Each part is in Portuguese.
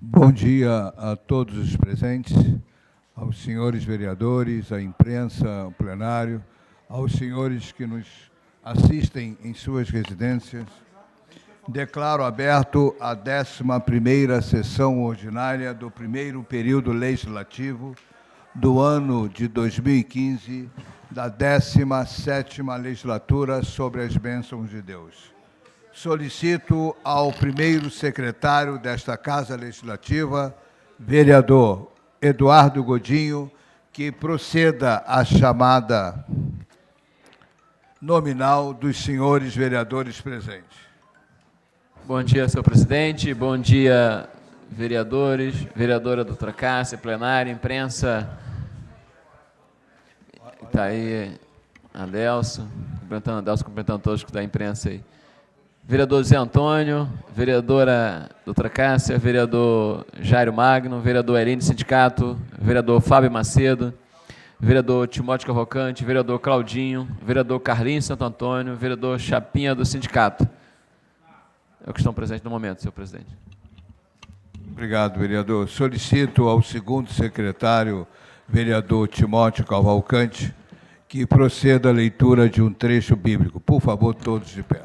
Bom dia a todos os presentes, aos senhores vereadores, à imprensa, ao plenário, aos senhores que nos assistem em suas residências. Declaro aberto a 11ª sessão ordinária do primeiro período legislativo do ano de 2015, da 17ª legislatura sobre as bênçãos de Deus. Solicito ao primeiro secretário desta Casa Legislativa, vereador Eduardo Godinho, que proceda à chamada nominal dos senhores vereadores presentes. Bom dia, senhor presidente. Bom dia, vereadores, vereadora doutora Cássia, plenária, imprensa. Está aí Adelso, cumprimentando todos da imprensa aí. Vereador Zé Antônio, vereadora doutora Cássia, vereador Jairo Magno, vereador Eline Sindicato, vereador Fábio Macedo, vereador Timóteo Cavalcante, vereador Claudinho, vereador Carlinhos Santo Antônio, vereador Chapinha do Sindicato. É o que estão presentes no momento, senhor presidente. Obrigado, vereador. Solicito ao segundo secretário, vereador Timóteo Cavalcante, que proceda à leitura de um trecho bíblico. Por favor, todos de pé.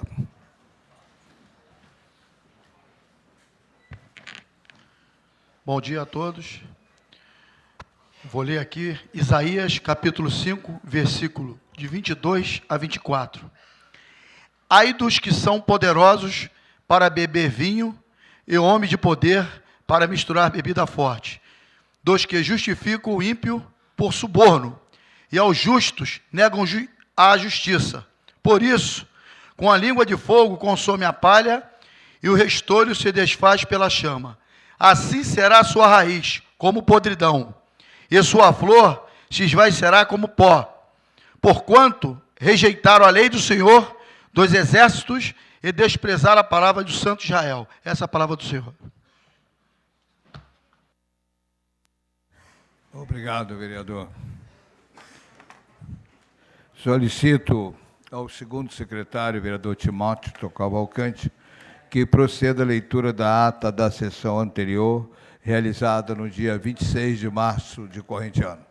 Bom dia a todos. Vou ler aqui Isaías, capítulo 5, versículo de 22 a 24. Ai dos que são poderosos para beber vinho e homens de poder para misturar bebida forte, dos que justificam o ímpio por suborno e aos justos negam a justiça. Por isso, com a língua de fogo consome a palha e o restolho se desfaz pela chama. Assim será a sua raiz, como podridão, e sua flor se esvaecerá como pó. Porquanto rejeitaram a lei do Senhor dos exércitos e desprezaram a palavra do Santo Israel. Essa é a palavra do Senhor. Obrigado, vereador. Solicito ao segundo secretário, vereador Timóteo Cavalcante, que proceda à leitura da ata da sessão anterior, realizada no dia 26 de março de corrente ano.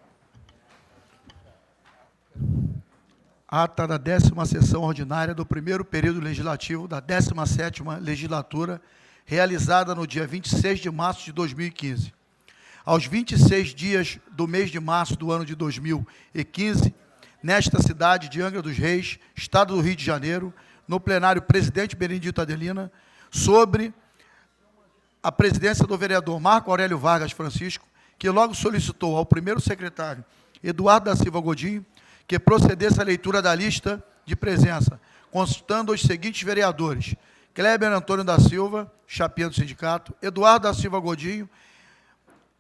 Ata da 10ª sessão ordinária do primeiro período legislativo da 17ª legislatura, realizada no dia 26 de março de 2015. Aos 26 dias do mês de março do ano de 2015, nesta cidade de Angra dos Reis, estado do Rio de Janeiro, no plenário presidente Benedito Adelina, sobre a presidência do vereador Marco Aurélio Vargas Francisco, que logo solicitou ao primeiro secretário, Eduardo da Silva Godinho, que procedesse à leitura da lista de presença, constando os seguintes vereadores: Kleber Antônio da Silva, Chapinha do Sindicato, Eduardo da Silva Godinho,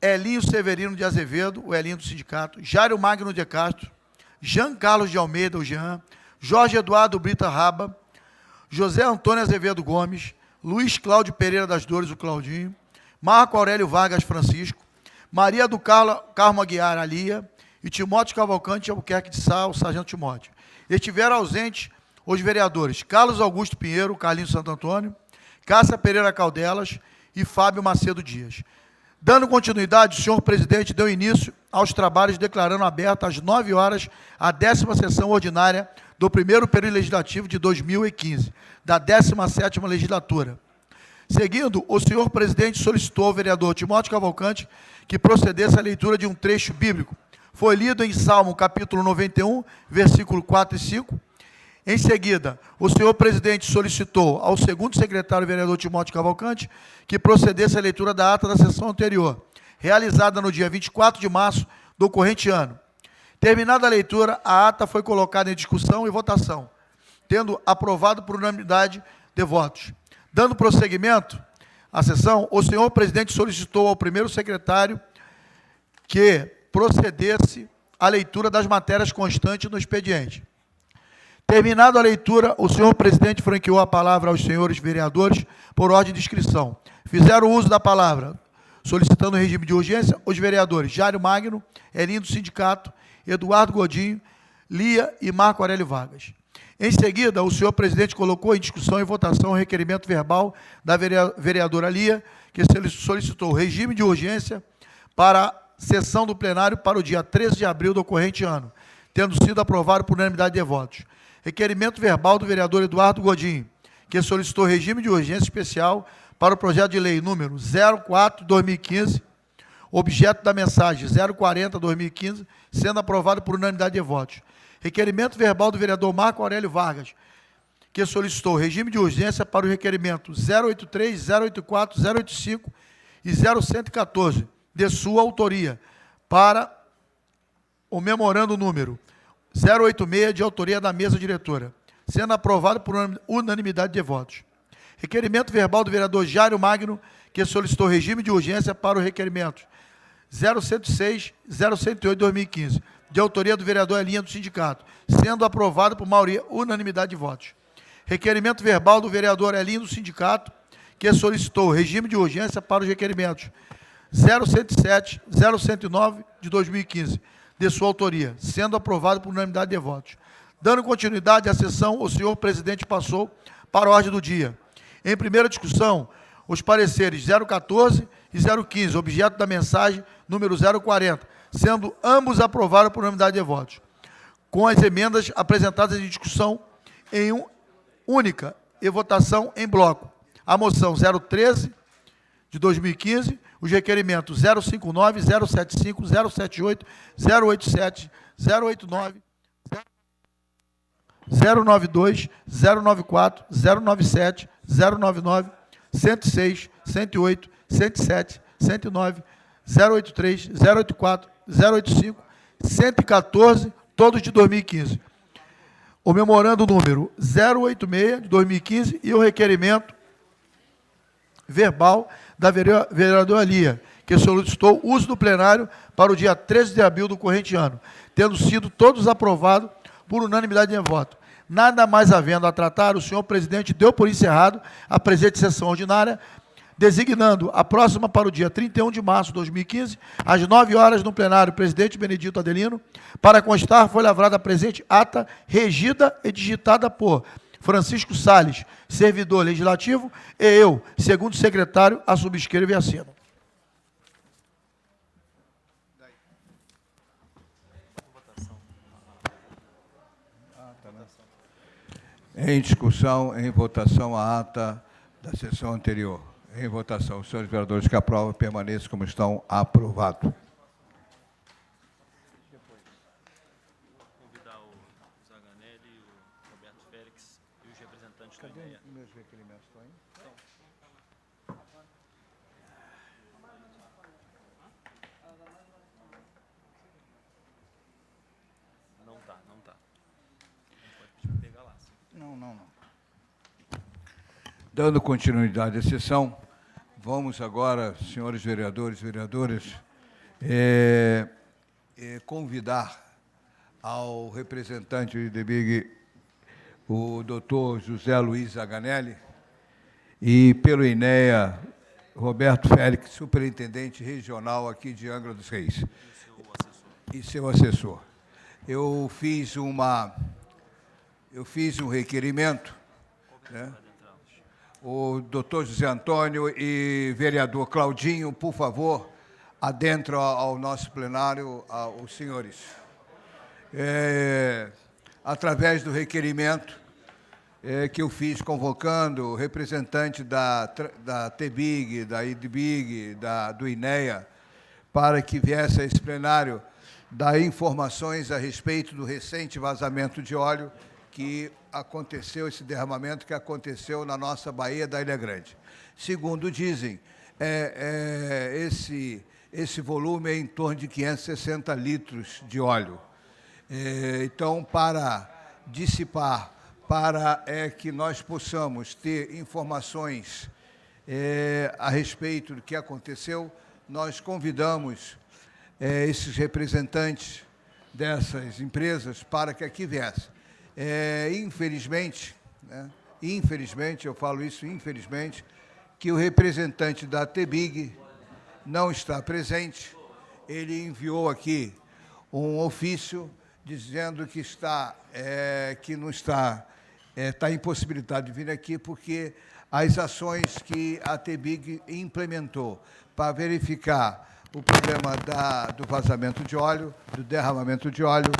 Elinho Severino de Azevedo, o Elinho do Sindicato, Jairo Magno de Castro, Jean Carlos de Almeida, o Jean, Jorge Eduardo Brita Raba, José Antônio Azevedo Gomes, Luiz Cláudio Pereira das Dores, o Claudinho, Marco Aurélio Vargas Francisco, Maria do Carmo Aguiar Alia e Timóteo Cavalcante Albuquerque de Sá, o sargento Timóteo. Estiveram ausentes os vereadores Carlos Augusto Pinheiro, Carlinhos Santo Antônio, Cássia Pereira Caldelas e Fábio Macedo Dias. Dando continuidade, o senhor presidente deu início aos trabalhos, declarando aberta às 9 horas a 10ª sessão ordinária do primeiro período legislativo de 2015, da 17ª legislatura. Seguindo, o senhor presidente solicitou ao vereador Timóteo Cavalcante que procedesse à leitura de um trecho bíblico. Foi lido em Salmo, capítulo 91, versículo 4 e 5. Em seguida, o senhor presidente solicitou ao segundo secretário, vereador Timóteo Cavalcante, que procedesse à leitura da ata da sessão anterior, realizada no dia 24 de março do corrente ano. Terminada a leitura, a ata foi colocada em discussão e votação, tendo aprovado por unanimidade de votos. Dando prosseguimento à sessão, o senhor presidente solicitou ao primeiro secretário que procedesse à leitura das matérias constantes no expediente. Terminada a leitura, o senhor presidente franqueou a palavra aos senhores vereadores por ordem de inscrição. Fizeram uso da palavra, solicitando o regime de urgência, os vereadores Jairo Magno, Elinho do Sindicato, Eduardo Godinho, Lia e Marco Aurélio Vargas. Em seguida, o senhor presidente colocou em discussão e votação o requerimento verbal da vereadora Lia, que que solicitou regime de urgência para a sessão do plenário para o dia 13 de abril do corrente ano, tendo sido aprovado por unanimidade de votos. Requerimento verbal do vereador Eduardo Godinho, que solicitou regime de urgência especial para o projeto de lei número 04/2015, objeto da mensagem 040/2015, sendo aprovado por unanimidade de votos. Requerimento verbal do vereador Marco Aurélio Vargas, que solicitou regime de urgência para o requerimento 083, 084, 085 e 0114, de sua autoria, para o memorando número 086, de autoria da mesa diretora, sendo aprovado por unanimidade de votos. Requerimento verbal do vereador Jairo Magno, que solicitou regime de urgência para o requerimento 0106, 0108/2015, de autoria do vereador Elinha do Sindicato, sendo aprovado por maioria, unanimidade de votos. Requerimento verbal do vereador Elinho do Sindicato, que solicitou regime de urgência para os requerimentos 0107, 0109 de 2015, de sua autoria, sendo aprovado por unanimidade de votos. Dando continuidade à sessão, o senhor presidente passou para a ordem do dia. Em primeira discussão, os pareceres 014 e 015, objeto da mensagem número 040, sendo ambos aprovados por unanimidade de votos, com as emendas apresentadas em discussão em única e votação em bloco. A moção 013 de 2015, os requerimentos 059, 075, 078, 087, 089, 092, 094, 097, 099, 106, 108, 107, 109, 083, 084, 085, 114, todos de 2015. O memorando número 086 de 2015 e o requerimento verbal da vereadora Lia, que solicitou uso do plenário para o dia 13 de abril do corrente ano, tendo sido todos aprovados por unanimidade de voto. Nada mais havendo a tratar, o senhor presidente deu por encerrado a presente sessão ordinária, designando a próxima para o dia 31 de março de 2015, às 9 horas, no plenário, presidente Benedito Adelino, para constar foi lavrada a presente ata, regida e digitada por Francisco Salles, servidor legislativo, e eu, segundo secretário, a subscrevo e assino. Em discussão, em votação, a ata da sessão anterior. Em votação, os senhores vereadores que aprovam permaneçam como estão, aprovado. Convidar o Zaganelli, o Roberto Félix e os representantes da INEA. Meus requerimentos estão aí? Não tá. Pode pegar lá. Não. Dando continuidade à sessão, vamos agora, senhores vereadores e vereadoras, convidar ao representante do DBIG, o doutor José Luiz Zaganelli, e pelo INEA, Roberto Félix, superintendente regional aqui de Angra dos Reis, e seu assessor. Eu fiz um requerimento, né? O doutor José Antônio e vereador Claudinho, por favor, adentro ao nosso plenário, os senhores. Através do requerimento que eu fiz convocando o representante da TBIG, da IDBIG, do INEA, para que viesse a esse plenário dar informações a respeito do recente vazamento de óleo que aconteceu, esse derramamento que aconteceu na nossa Baía da Ilha Grande. Segundo dizem, esse volume é em torno de 560 litros de óleo. Então, para dissipar, para que nós possamos ter informações a respeito do que aconteceu, nós convidamos esses representantes dessas empresas para que aqui viessem. Infelizmente, né, eu falo isso infelizmente, que o representante da TBIG não está presente. Ele enviou aqui um ofício dizendo que está impossibilitado de vir aqui porque as ações que a TEBIG implementou para verificar o problema do vazamento de óleo, do derramamento de óleo,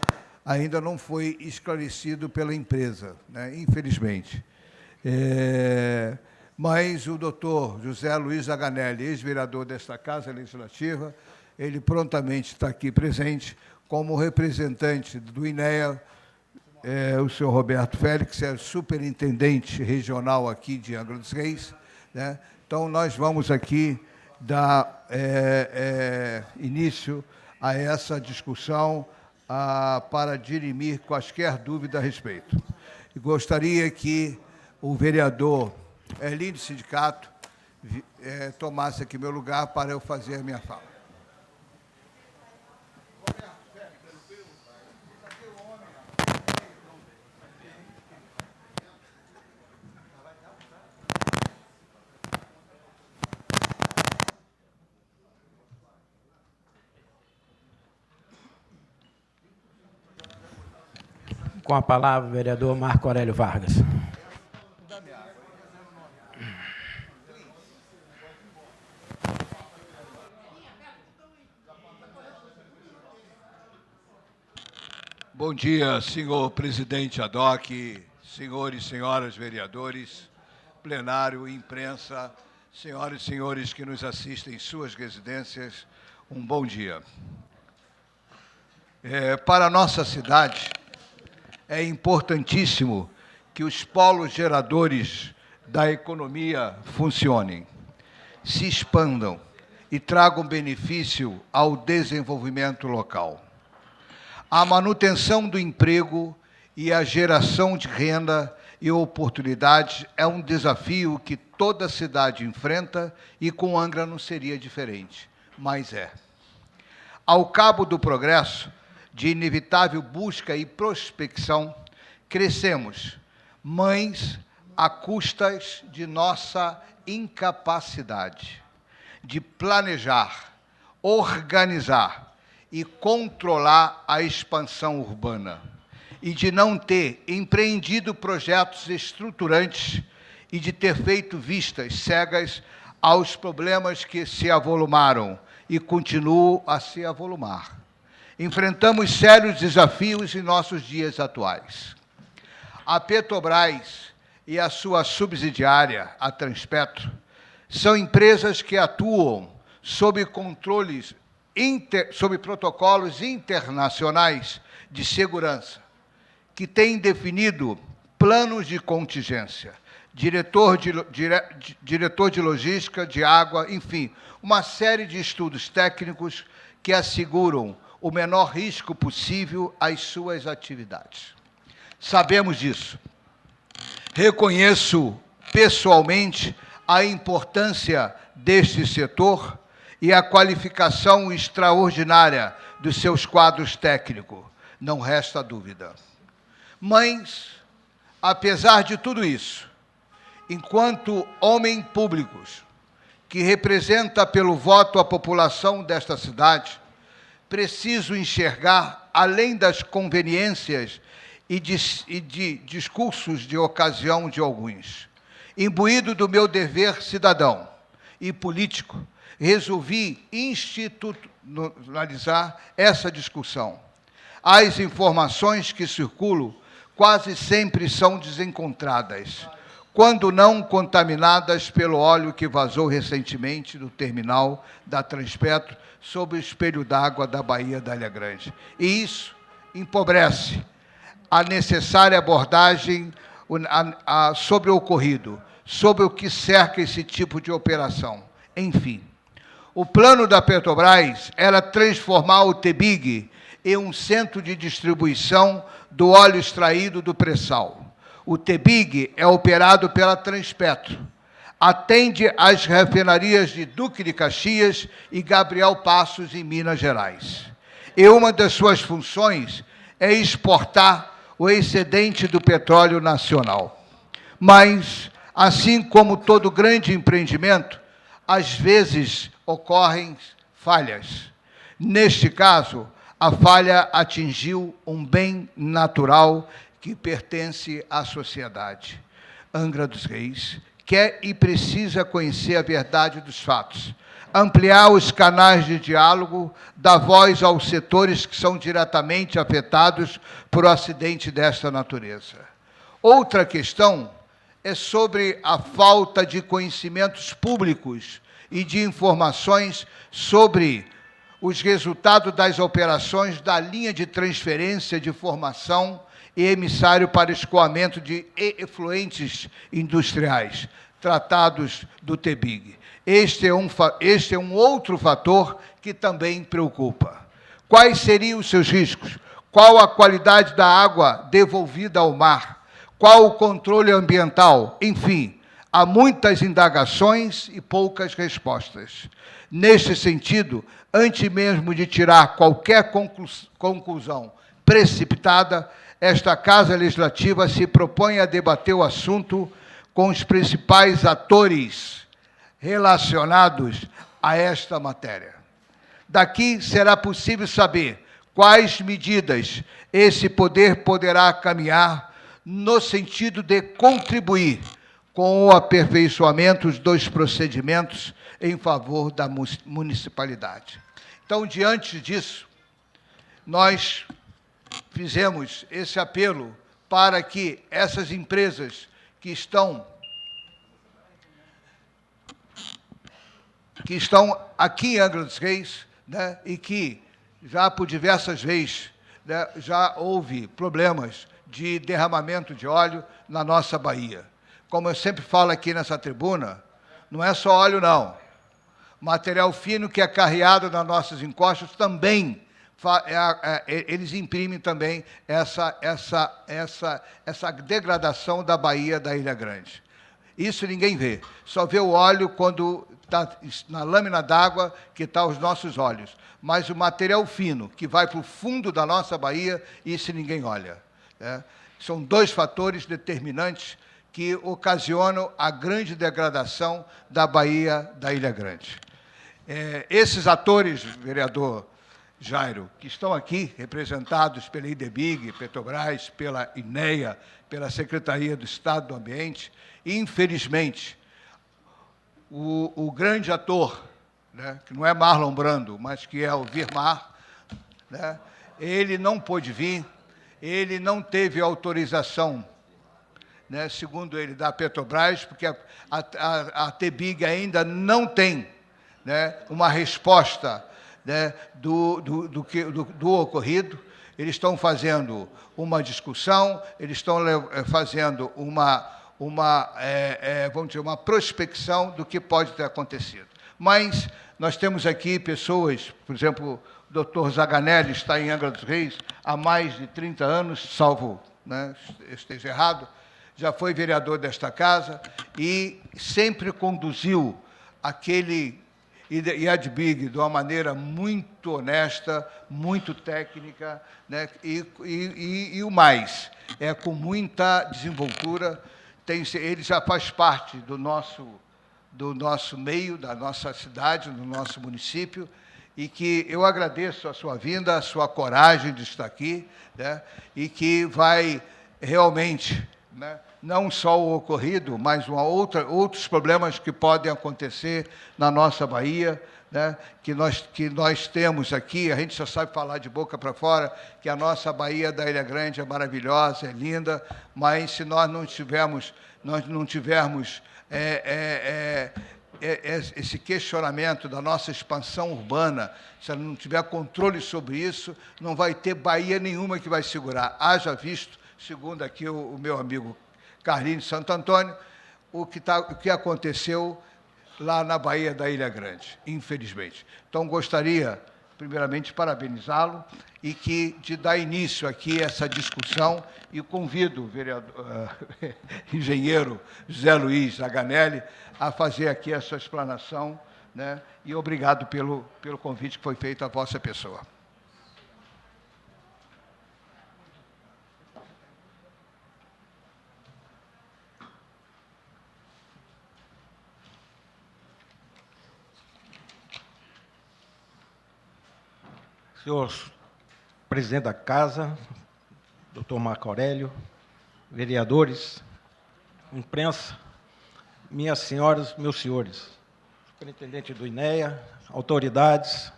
ainda não foi esclarecido pela empresa, né, infelizmente. Mas o doutor José Luiz Aganelli, ex-vereador desta Casa Legislativa, ele prontamente está aqui presente como representante do INEA, o senhor Roberto Félix, é superintendente regional aqui de Angra dos Reis, né? Então, nós vamos aqui dar início a essa discussão para dirimir quaisquer dúvida a respeito. E gostaria que o vereador Erlínio Sindicato tomasse aqui meu lugar para eu fazer a minha fala. Com a palavra, o vereador Marco Aurélio Vargas. Bom dia, senhor presidente Adoc, senhores e senhoras vereadores, plenário, imprensa, senhoras e senhores que nos assistem em suas residências, um bom dia. Para a nossa cidade, é importantíssimo que os polos geradores da economia funcionem, se expandam e tragam benefício ao desenvolvimento local. A manutenção do emprego e a geração de renda e oportunidades é um desafio que toda cidade enfrenta e com Angra não seria diferente, mas é. Ao cabo do progresso, de inevitável busca e prospecção, crescemos, mas a custas de nossa incapacidade de planejar, organizar e controlar a expansão urbana, e de não ter empreendido projetos estruturantes e de ter feito vistas cegas aos problemas que se avolumaram e continuam a se avolumar. Enfrentamos sérios desafios em nossos dias atuais. A Petrobras e a sua subsidiária, a Transpetro, são empresas que atuam sob sob protocolos internacionais de segurança, que têm definido planos de contingência, diretor de logística, de água, enfim, uma série de estudos técnicos que asseguram o menor risco possível às suas atividades. Sabemos disso. Reconheço pessoalmente a importância deste setor e a qualificação extraordinária dos seus quadros técnicos, não resta dúvida. Mas, apesar de tudo isso, enquanto homem públicos, que representa pelo voto a população desta cidade, preciso enxergar, além das conveniências e de discursos de ocasião de alguns. Imbuído do meu dever cidadão e político, resolvi institucionalizar essa discussão. As informações que circulam quase sempre são desencontradas, quando não contaminadas pelo óleo que vazou recentemente no terminal da Transpetro sob o espelho d'água da Baía da Ilha Grande. E isso empobrece a necessária abordagem sobre o ocorrido, sobre o que cerca esse tipo de operação. Enfim, o plano da Petrobras era transformar o TEBIG em um centro de distribuição do óleo extraído do pré-sal. O TEBIG é operado pela Transpetro, atende às refinarias de Duque de Caxias e Gabriel Passos, em Minas Gerais. E uma das suas funções é exportar o excedente do petróleo nacional. Mas, assim como todo grande empreendimento, às vezes ocorrem falhas. Neste caso, a falha atingiu um bem natural que pertence à sociedade. Angra dos Reis, quer e precisa conhecer a verdade dos fatos, ampliar os canais de diálogo, dar voz aos setores que são diretamente afetados por um acidente desta natureza. Outra questão é sobre a falta de conhecimentos públicos e de informações sobre os resultados das operações da linha de transferência de formação e emissário para escoamento de efluentes industriais, tratados do TBIG. Este é um outro fator que também preocupa. Quais seriam os seus riscos? Qual a qualidade da água devolvida ao mar? Qual o controle ambiental? Enfim, há muitas indagações e poucas respostas. Neste sentido, antes mesmo de tirar qualquer conclusão precipitada, esta Casa Legislativa se propõe a debater o assunto com os principais atores relacionados a esta matéria. Daqui será possível saber quais medidas esse poder poderá caminhar no sentido de contribuir com o aperfeiçoamento dos procedimentos em favor da municipalidade. Então, diante disso, nós fizemos esse apelo para que essas empresas que estão aqui em Angra dos Reis, né, e que já por diversas vezes, né, já houve problemas de derramamento de óleo na nossa Bahia. Como eu sempre falo aqui nessa tribuna, não é só óleo, não. Material fino que é carreado nas nossas encostas também, eles imprimem também essa degradação da Bahia da Ilha Grande. Isso ninguém vê. Só vê o óleo quando está na lâmina d'água que está os nossos olhos. Mas o material fino, que vai para o fundo da nossa Bahia, isso ninguém olha. Né? São dois fatores determinantes que ocasionam a grande degradação da Bahia da Ilha Grande. Esses atores, vereador Jairo, que estão aqui representados pela IDEBIG, Petrobras, pela INEA, pela Secretaria do Estado do Ambiente, infelizmente, o grande ator, né, que não é Marlon Brando, mas que é o Virmar, né, ele não pôde vir, ele não teve autorização, né, segundo ele, da Petrobras, porque a TBIG ainda não tem, né, uma resposta, né, do ocorrido. Eles estão fazendo uma discussão, eles estão fazendo vamos dizer, uma prospecção do que pode ter acontecido. Mas nós temos aqui pessoas, por exemplo, o doutor Zaganelli está em Angra dos Reis há mais de 30 anos, salvo, né, esteja errado, já foi vereador desta casa e sempre conduziu aquele IDEBIG de uma maneira muito honesta, muito técnica, né, e o mais, com muita desenvoltura. Ele já faz parte do nosso meio, da nossa cidade, do nosso município, e que eu agradeço a sua vinda, a sua coragem de estar aqui, né, e que vai realmente, né, não só o ocorrido, mas outros problemas que podem acontecer na nossa Bahia, né, que nós temos aqui. A gente só sabe falar de boca para fora que a nossa Bahia da Ilha Grande é maravilhosa, é linda, mas se nós não tivermos esse questionamento da nossa expansão urbana, se não tiver controle sobre isso, não vai ter Bahia nenhuma que vai segurar. Haja visto, segundo aqui o meu amigo Carlinhos Santo Antônio, o que aconteceu lá na Bahia da Ilha Grande, infelizmente. Então, gostaria, primeiramente, de parabenizá-lo e de dar início aqui a essa discussão, e convido o engenheiro José Luiz Zaganelli a fazer aqui a sua explanação, né, e obrigado pelo convite que foi feito à vossa pessoa. Senhor presidente da Casa, doutor Marco Aurélio, vereadores, imprensa, minhas senhoras, meus senhores, superintendente do INEA, autoridades,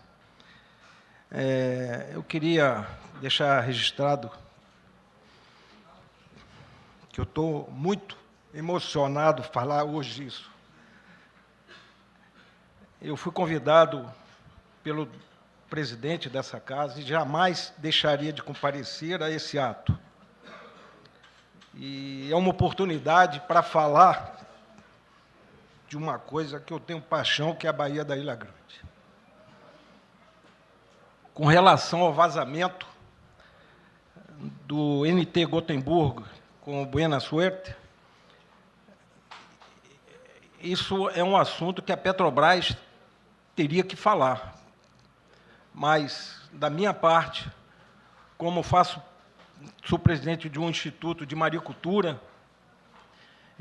eu queria deixar registrado que eu estou muito emocionado falar hoje isso. Eu fui convidado pelo presidente dessa casa e jamais deixaria de comparecer a esse ato. E é uma oportunidade para falar de uma coisa que eu tenho paixão, que é a Baía da Ilha Grande. Com relação ao vazamento do NT Gotemburgo com o Buena Suerte, isso é um assunto que a Petrobras teria que falar. Mas, da minha parte, como sou presidente de um instituto de maricultura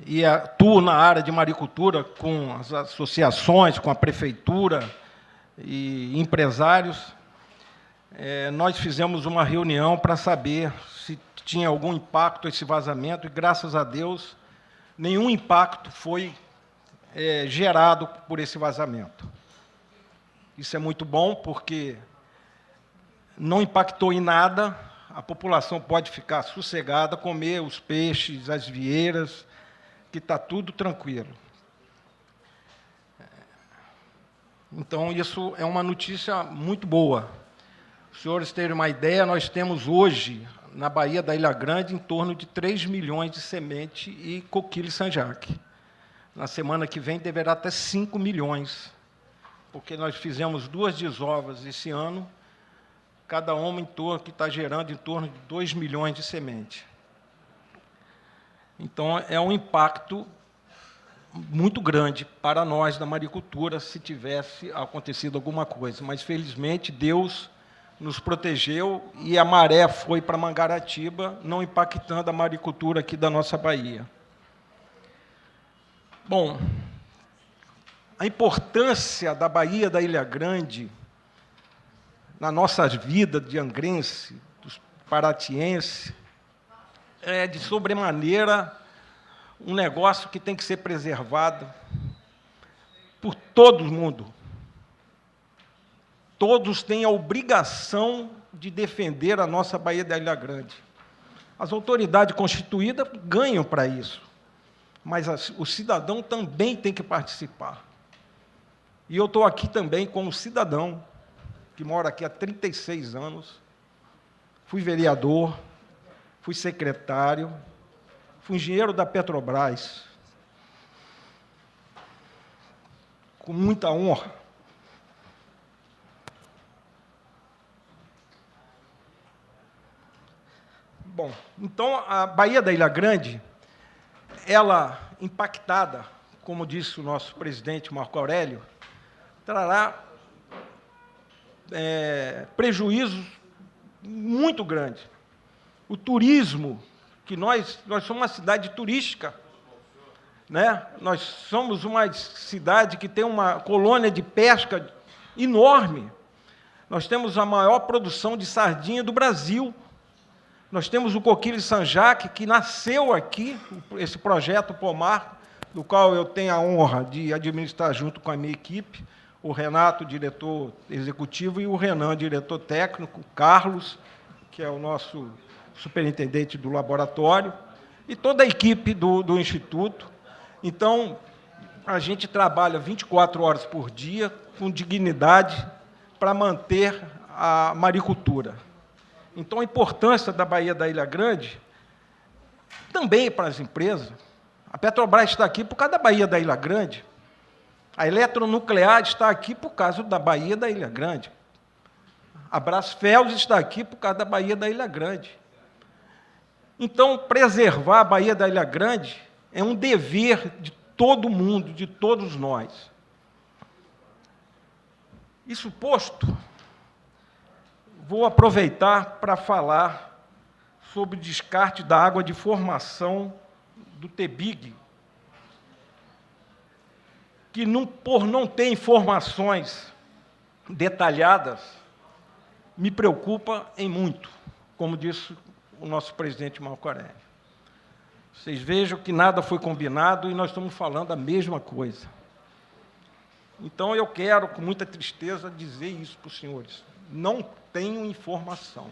e atuo na área de maricultura com as associações, com a prefeitura e empresários, nós fizemos uma reunião para saber se tinha algum impacto esse vazamento e, graças a Deus, nenhum impacto foi gerado por esse vazamento. Isso é muito bom, porque não impactou em nada, a população pode ficar sossegada, comer os peixes, as vieiras, que está tudo tranquilo. Então, isso é uma notícia muito boa. Os senhores terem uma ideia, nós temos hoje, na Baía da Ilha Grande, em torno de 3 milhões de semente e coquilho Saint-Jacques. Na semana que vem, deverá ter 5 milhões, porque nós fizemos 2 desovas esse ano, cada uma que está gerando em torno de 2 milhões de semente. Então, é um impacto muito grande para nós da maricultura se tivesse acontecido alguma coisa. Mas, felizmente, Deus nos protegeu e a maré foi para Mangaratiba, não impactando a maricultura aqui da nossa Bahia. Bom, a importância da Baía da Ilha Grande na nossa vida de angrense, dos paratiense, é de sobremaneira um negócio que tem que ser preservado por todo mundo. Todos têm a obrigação de defender a nossa Baía da Ilha Grande. As autoridades constituídas ganham para isso, mas o cidadão também tem que participar. E eu estou aqui também como cidadão, que moro aqui há 36 anos, fui vereador, fui secretário, fui engenheiro da Petrobras, com muita honra. Bom, então, a Baía da Ilha Grande, ela, impactada, como disse o nosso presidente Marco Aurélio, trará prejuízos muito grandes. O turismo, que nós somos uma cidade turística, né? Nós somos uma cidade que tem uma colônia de pesca enorme. Nós temos a maior produção de sardinha do Brasil. Nós temos o coquilho Saint-Jacques, que nasceu aqui, esse projeto Pomar, do qual eu tenho a honra de administrar junto com a minha equipe, o Renato, diretor executivo, e o Renan, diretor técnico, o Carlos, que é o nosso superintendente do laboratório, e toda a equipe do Instituto. Então, a gente trabalha 24 horas por dia, com dignidade, para manter a maricultura. Então, a importância da Baía da Ilha Grande, também para as empresas. A Petrobras está aqui por causa da Baía da Ilha Grande. A Eletronuclear está aqui por causa da Baía da Ilha Grande. A Brasfels está aqui por causa da Baía da Ilha Grande. Então, preservar a Baía da Ilha Grande é um dever de todo mundo, de todos nós. Isso posto, vou aproveitar para falar sobre o descarte da água de formação do TEBIG, que, por não ter informações detalhadas, me preocupa em muito, como disse o nosso presidente Marco Aurélio. Vocês vejam que nada foi combinado e nós estamos falando a mesma coisa. Então, eu quero, com muita tristeza, dizer isso para os senhores. Não tenho informação.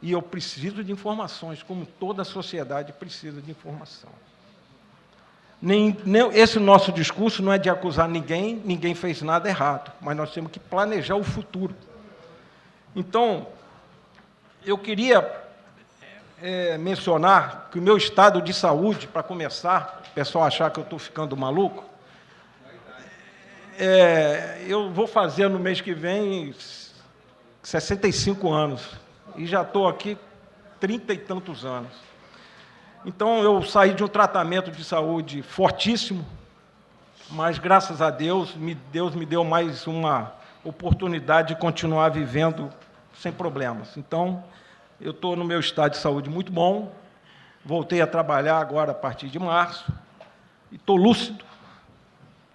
E eu preciso de informações, como toda a sociedade precisa de informação. Esse nosso discurso não é de acusar ninguém, ninguém fez nada errado, mas nós temos que planejar o futuro. Então, eu queria mencionar que o meu estado de saúde, para começar, o pessoal achar que eu estou ficando maluco, eu vou fazer no mês que vem 65 anos, e já estou aqui 30 e tantos anos. Então, eu saí de um tratamento de saúde fortíssimo, mas, graças a Deus, Deus me deu mais uma oportunidade de continuar vivendo sem problemas. Então, eu estou no meu estado de saúde muito bom, voltei a trabalhar agora a partir de março, e estou lúcido,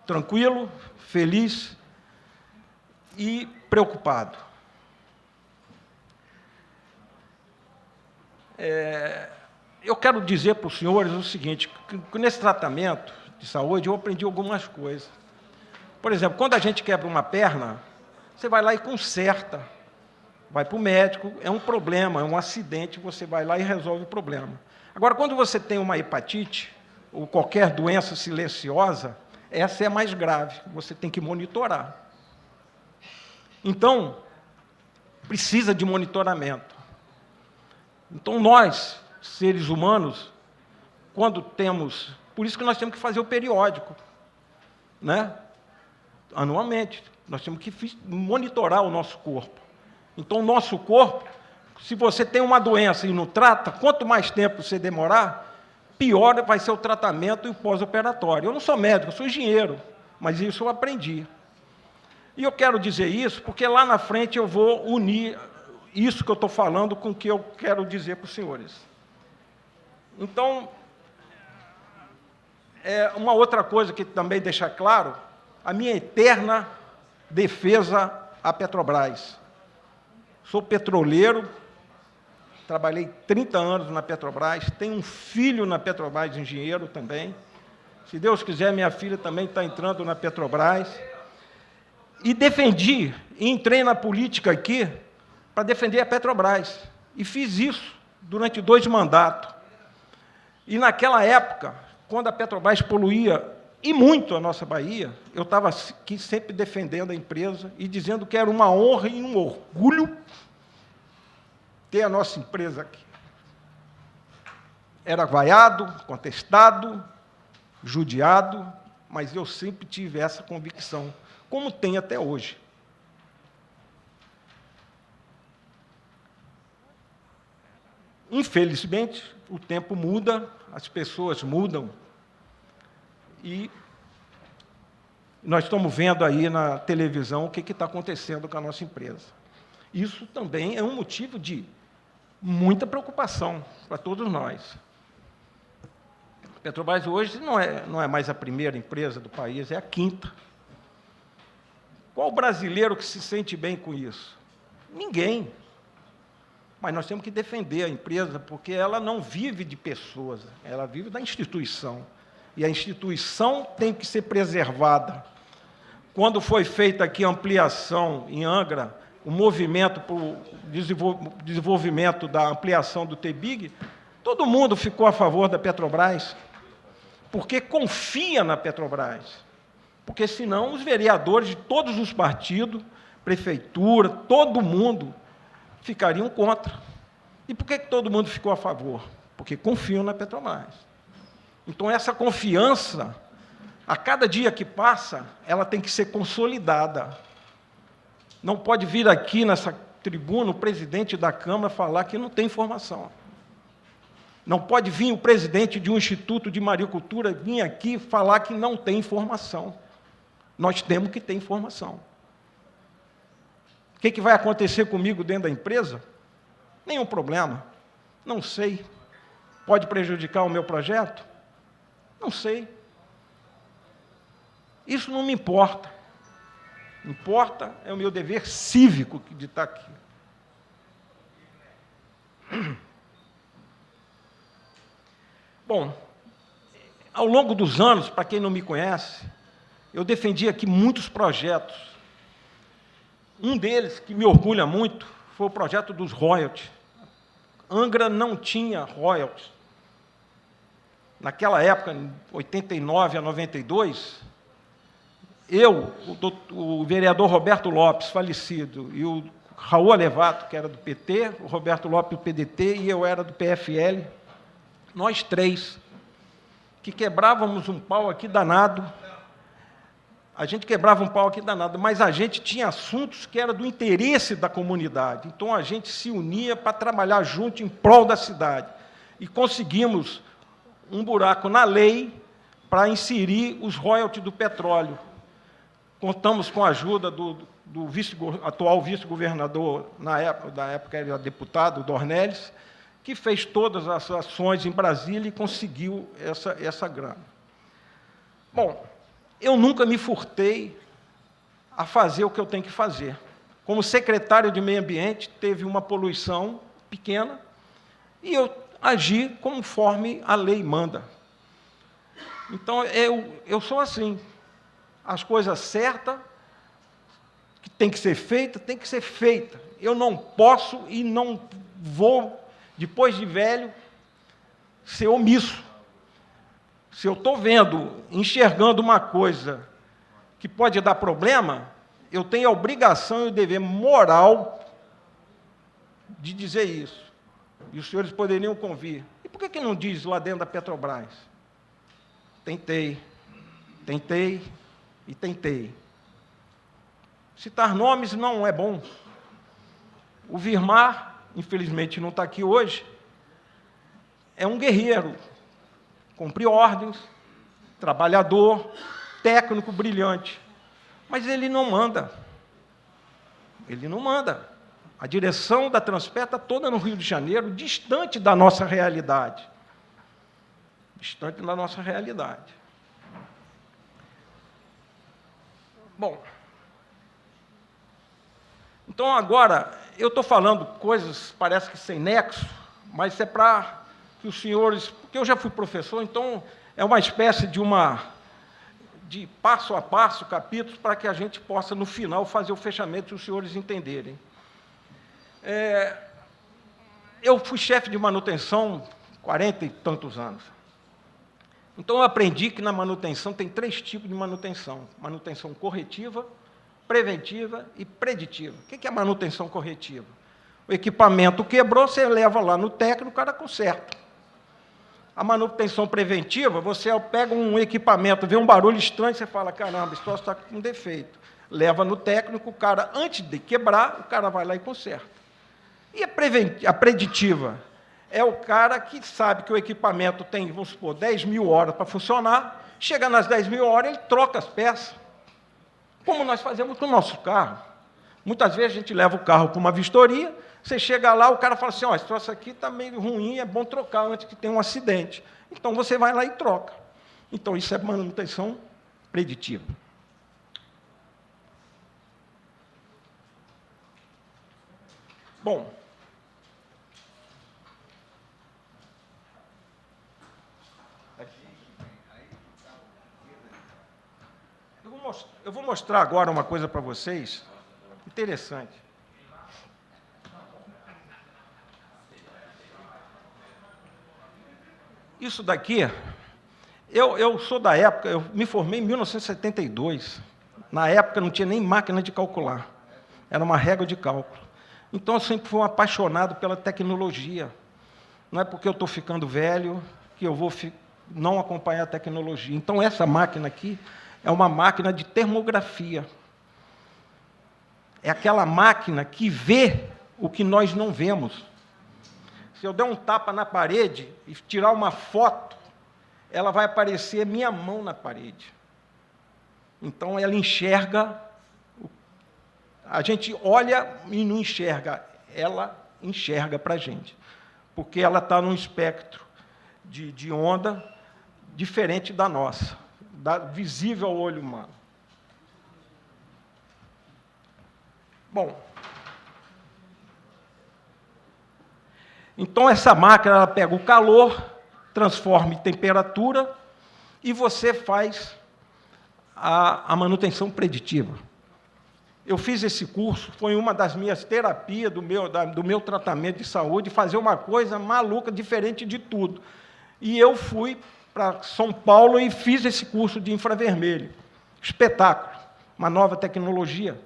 tranquilo, feliz e preocupado. Eu quero dizer para os senhores o seguinte, que nesse tratamento de saúde eu aprendi algumas coisas. Por exemplo, quando a gente quebra uma perna, você vai lá e conserta, vai para o médico, é um problema, é um acidente, você vai lá e resolve o problema. Agora, quando você tem uma hepatite, ou qualquer doença silenciosa, essa é a mais grave, você tem que monitorar. Então, precisa de monitoramento. Então, nós, seres humanos, quando temos... Por isso que nós temos que fazer o periódico, né? Anualmente. Nós temos que monitorar o nosso corpo. Então, o nosso corpo, se você tem uma doença e não trata, quanto mais tempo você demorar, pior vai ser o tratamento e o pós-operatório. Eu não sou médico, eu sou engenheiro, mas isso eu aprendi. E eu quero dizer isso porque lá na frente eu vou unir isso que eu estou falando com o que eu quero dizer para os senhores. Então, uma outra coisa que também deixa claro, a minha eterna defesa à Petrobras. Sou petroleiro, trabalhei 30 anos na Petrobras, tenho um filho na Petrobras, engenheiro também. Se Deus quiser, minha filha também está entrando na Petrobras. E defendi, e entrei na política aqui para defender a Petrobras. E fiz isso durante 2 mandatos. E naquela época, quando a Petrobras poluía, e muito a nossa Bahia, eu estava aqui sempre defendendo a empresa e dizendo que era uma honra e um orgulho ter a nossa empresa aqui. Era vaiado, contestado, judiado, mas eu sempre tive essa convicção, como tem até hoje. Infelizmente, o tempo muda, as pessoas mudam, e nós estamos vendo aí na televisão o que está acontecendo com a nossa empresa. Isso também é um motivo de muita preocupação para todos nós. A Petrobras hoje não é mais a primeira empresa do país, é a 5ª. Qual brasileiro que se sente bem com isso? Ninguém. Mas nós temos que defender a empresa, porque ela não vive de pessoas, ela vive da instituição. E a instituição tem que ser preservada. Quando foi feita aqui a ampliação em Angra, o movimento para o desenvolvimento da ampliação do TBIG, todo mundo ficou a favor da Petrobras, porque confia na Petrobras. Porque, senão, os vereadores de todos os partidos, prefeitura, todo mundo, ficariam contra. E por que todo mundo ficou a favor? Porque confiam na Petrobras. Então, essa confiança, a cada dia que passa, ela tem que ser consolidada. Não pode vir aqui nessa tribuna o presidente da Câmara falar que não tem informação. Não pode vir o presidente de um instituto de maricultura vir aqui falar que não tem informação. Nós temos que ter informação. O que vai acontecer comigo dentro da empresa? Nenhum problema. Não sei. Pode prejudicar o meu projeto? Não sei. Isso não me importa. Importa é o meu dever cívico de estar aqui. Bom, ao longo dos anos, para quem não me conhece, eu defendi aqui muitos projetos. Um deles, que me orgulha muito, foi o projeto dos royalties. Angra não tinha royalties. Naquela época, em 89 a 92, o vereador Roberto Lopes, falecido, e o Raul Alevato, que era do PT, o Roberto Lopes do PDT, e eu era do PFL, nós três, que quebrávamos um pau aqui danado. A gente quebrava um pau aqui danado, mas a gente tinha assuntos que eram do interesse da comunidade. Então, a gente se unia para trabalhar junto em prol da cidade. E conseguimos um buraco na lei para inserir os royalties do petróleo. Contamos com a ajuda do atual vice-governador, na época era deputado, Dornelles, que fez todas as ações em Brasília e conseguiu essa grana. Bom, eu nunca me furtei a fazer o que eu tenho que fazer. Como secretário de Meio Ambiente, teve uma poluição pequena e eu agi conforme a lei manda. Então, eu sou assim. As coisas certas, que tem que ser feita, tem que ser feita. Eu não posso e não vou, depois de velho, ser omisso. Se eu estou enxergando uma coisa que pode dar problema, eu tenho a obrigação e o dever moral de dizer isso. E os senhores poderiam convir. E por que não diz lá dentro da Petrobras? Tentei e tentei. Citar nomes não é bom. O Virmar, infelizmente não está aqui hoje, é um guerreiro. Cumpre ordens, trabalhador, técnico brilhante. Mas ele não manda. Ele não manda. A direção da Transpetro está toda no Rio de Janeiro, distante da nossa realidade. Distante da nossa realidade. Bom, então agora, eu estou falando coisas, parece que sem nexo, mas é para que os senhores, porque eu já fui professor, então é uma espécie de passo a passo, capítulos, para que a gente possa, no final, fazer o fechamento e os senhores entenderem. Eu fui chefe de manutenção 40 e tantos anos. Então, eu aprendi que na manutenção tem 3 tipos de manutenção. Manutenção corretiva, preventiva e preditiva. O que é manutenção corretiva? O equipamento quebrou, você leva lá no técnico, o cara conserta. A manutenção preventiva, você pega um equipamento, vê um barulho estranho, você fala, caramba, esse troço está com defeito. Leva no técnico, o cara, antes de quebrar, o cara vai lá e conserta. E a preditiva é o cara que sabe que o equipamento tem, vamos supor, 10 mil horas para funcionar, chega nas 10 mil horas, ele troca as peças. Como nós fazemos com o nosso carro. Muitas vezes a gente leva o carro para uma vistoria, você chega lá, o cara fala assim, esse troço aqui está meio ruim, é bom trocar antes que tenha um acidente. Então, você vai lá e troca. Então, isso é manutenção preditiva. Bom, eu vou mostrar agora uma coisa para vocês, interessante. Isso daqui, eu sou da época, eu me formei em 1972. Na época não tinha nem máquina de calcular, era uma régua de cálculo. Então eu sempre fui um apaixonado pela tecnologia. Não é porque eu estou ficando velho que eu vou não acompanhar a tecnologia. Então essa máquina aqui é uma máquina de termografia. É aquela máquina que vê o que nós não vemos. Se eu der um tapa na parede e tirar uma foto, ela vai aparecer minha mão na parede. Então, ela enxerga. A gente olha e não enxerga. Ela enxerga para a gente. Porque ela está num espectro de onda diferente da nossa, visível ao olho humano. Bom, então essa máquina ela pega o calor, transforma em temperatura e você faz a manutenção preditiva. Eu fiz esse curso, foi uma das minhas terapias do meu tratamento de saúde, fazer uma coisa maluca, diferente de tudo. E eu fui para São Paulo e fiz esse curso de infravermelho. Espetáculo, uma nova tecnologia.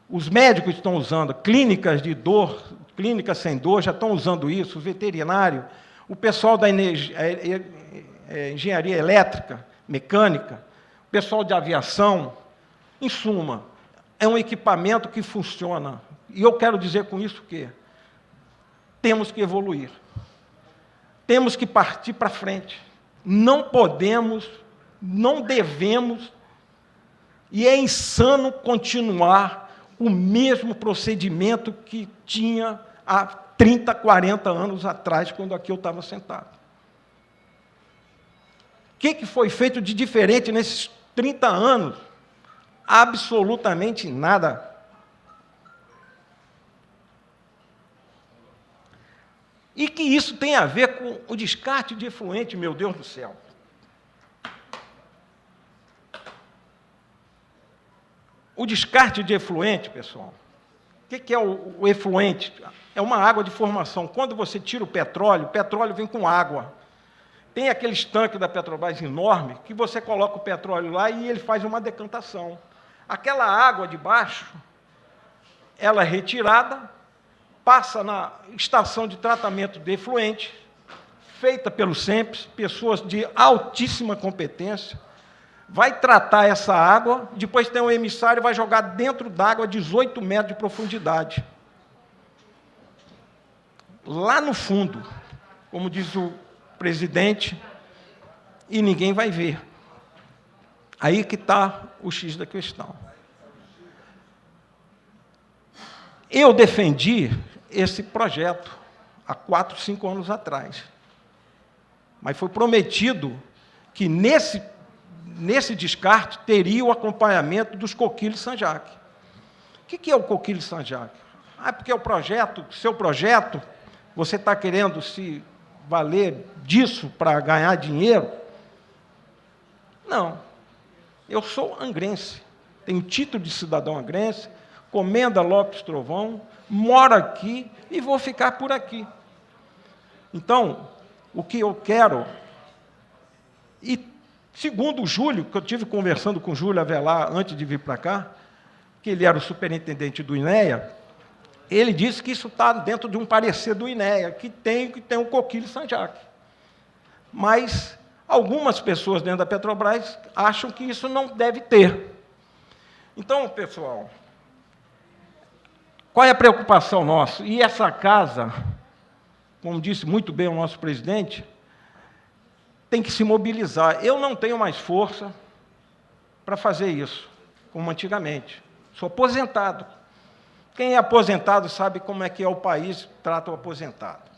Os médicos estão usando, clínicas de dor, clínicas sem dor, já estão usando isso, o veterinário, o pessoal da engenharia elétrica, mecânica, o pessoal de aviação. Em suma, é um equipamento que funciona. E eu quero dizer com isso que temos que evoluir. Temos que partir para frente. Não podemos, não devemos, e é insano continuar o mesmo procedimento que tinha há 30, 40 anos atrás, quando aqui eu estava sentado. O que foi feito de diferente nesses 30 anos? Absolutamente nada. E que isso tem a ver com o descarte de efluente, meu Deus do céu. O descarte de efluente, pessoal, o que é o efluente? É uma água de formação. Quando você tira o petróleo vem com água. Tem aqueles tanques da Petrobras enorme que você coloca o petróleo lá e ele faz uma decantação. Aquela água de baixo, ela é retirada, passa na estação de tratamento de efluente, feita pelo SEMPES, pessoas de altíssima competência, vai tratar essa água, depois tem um emissário e vai jogar dentro d'água a 18 metros de profundidade. Lá no fundo, como diz o presidente, e ninguém vai ver. Aí que está o X da questão. Eu defendi esse projeto há 4, 5 anos atrás. Mas foi prometido que nesse descarte teria o acompanhamento dos coquilhos Saint-Jacques. O que é o coquilho Saint-Jacques? Porque o projeto, seu projeto, você está querendo se valer disso para ganhar dinheiro? Não. Eu sou angrense, tenho título de cidadão angrense, Comenda Lopes Trovão, moro aqui e vou ficar por aqui. Então, o que eu quero, e segundo o Júlio, que eu tive conversando com o Júlio Avelar antes de vir para cá, que ele era o superintendente do INEA, ele disse que isso está dentro de um parecer do INEA, que tem um coquilho Saint-Jacques. Mas algumas pessoas dentro da Petrobras acham que isso não deve ter. Então, pessoal, qual é a preocupação nossa? E essa casa, como disse muito bem o nosso presidente, tem que se mobilizar. Eu não tenho mais força para fazer isso, como antigamente. Sou aposentado. Quem é aposentado sabe como é que o país trata o aposentado.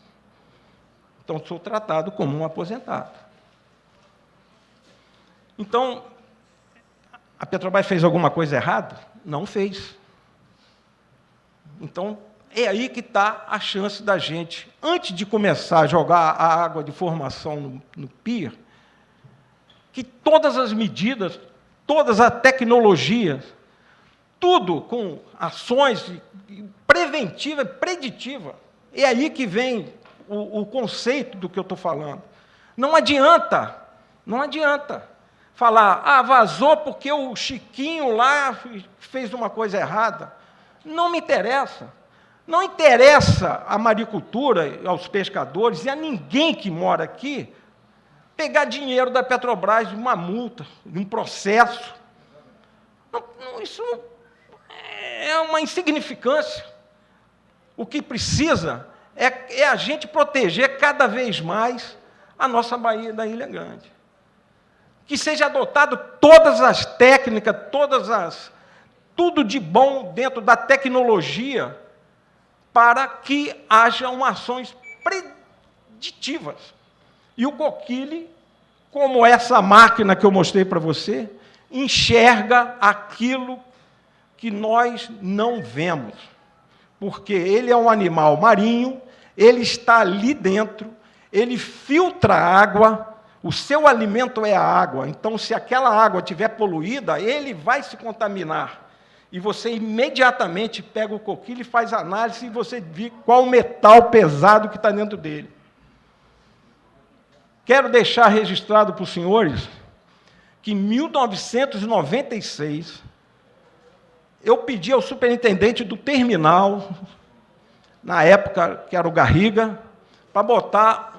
Então, sou tratado como um aposentado. Então, a Petrobras fez alguma coisa errada? Não fez. Então, é aí que está a chance da gente, antes de começar a jogar a água de formação no PIR, que todas as medidas, todas as tecnologias, tudo com ações preventiva e preditiva. É aí que vem o conceito do que eu estou falando. Não adianta falar, vazou porque o Chiquinho lá fez uma coisa errada. Não me interessa. Não interessa à maricultura, aos pescadores e a ninguém que mora aqui pegar dinheiro da Petrobras de uma multa, de um processo. Isso é uma insignificância. O que precisa é a gente proteger cada vez mais a nossa Baía da Ilha Grande. Que seja adotado todas as técnicas, tudo de bom dentro da tecnologia, para que hajam ações preditivas. E o coquille, como essa máquina que eu mostrei para você, enxerga aquilo que nós não vemos, porque ele é um animal marinho, ele está ali dentro, ele filtra a água, o seu alimento é a água, então se aquela água estiver poluída, ele vai se contaminar. E você imediatamente pega o coquilho e faz análise e você vê qual o metal pesado que está dentro dele. Quero deixar registrado para os senhores que em 1996, eu pedi ao superintendente do terminal, na época que era o Garriga, para botar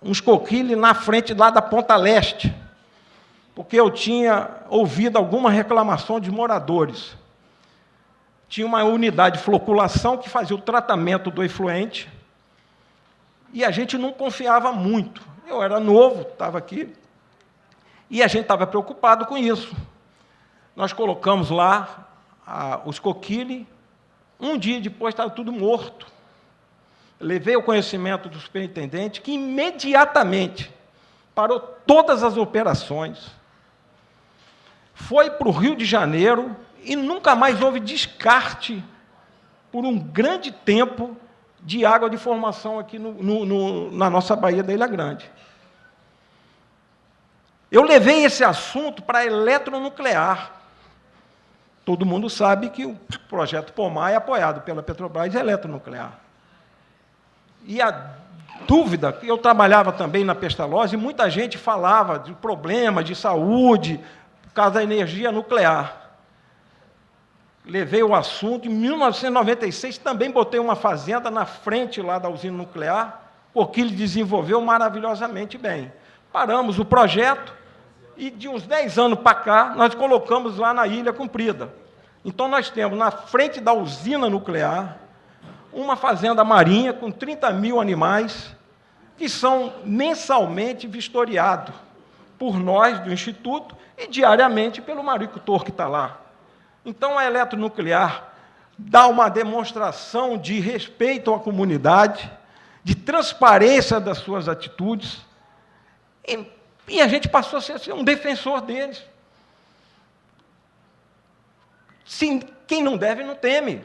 uns coquilhos na frente lá da Ponta Leste, porque eu tinha ouvido alguma reclamação de moradores. Tinha uma unidade de floculação que fazia o tratamento do efluente, e a gente não confiava muito. Eu era novo, estava aqui, e a gente estava preocupado com isso. Nós colocamos lá os coquilhos, um dia depois estava tudo morto. Levei o conhecimento do superintendente, que imediatamente parou todas as operações, foi para o Rio de Janeiro e nunca mais houve descarte, por um grande tempo, de água de formação aqui na nossa Baía da Ilha Grande. Eu levei esse assunto para a eletronuclear. Todo mundo sabe que o projeto Pomar é apoiado pela Petrobras eletronuclear. E a dúvida, que eu trabalhava também na Pestalozzi, e muita gente falava de problemas de saúde por causa da energia nuclear. Levei o assunto, em 1996 também botei uma fazenda na frente lá da usina nuclear, porque ele desenvolveu maravilhosamente bem. Paramos o projeto e, de uns 10 anos para cá, nós colocamos lá na Ilha Comprida. Então, nós temos, na frente da usina nuclear, uma fazenda marinha com 30 mil animais que são mensalmente vistoriados por nós, do Instituto, e diariamente pelo maricultor que está lá. Então, a eletronuclear dá uma demonstração de respeito à comunidade, de transparência das suas atitudes, e a gente passou a ser um defensor deles. Sim, quem não deve, não teme.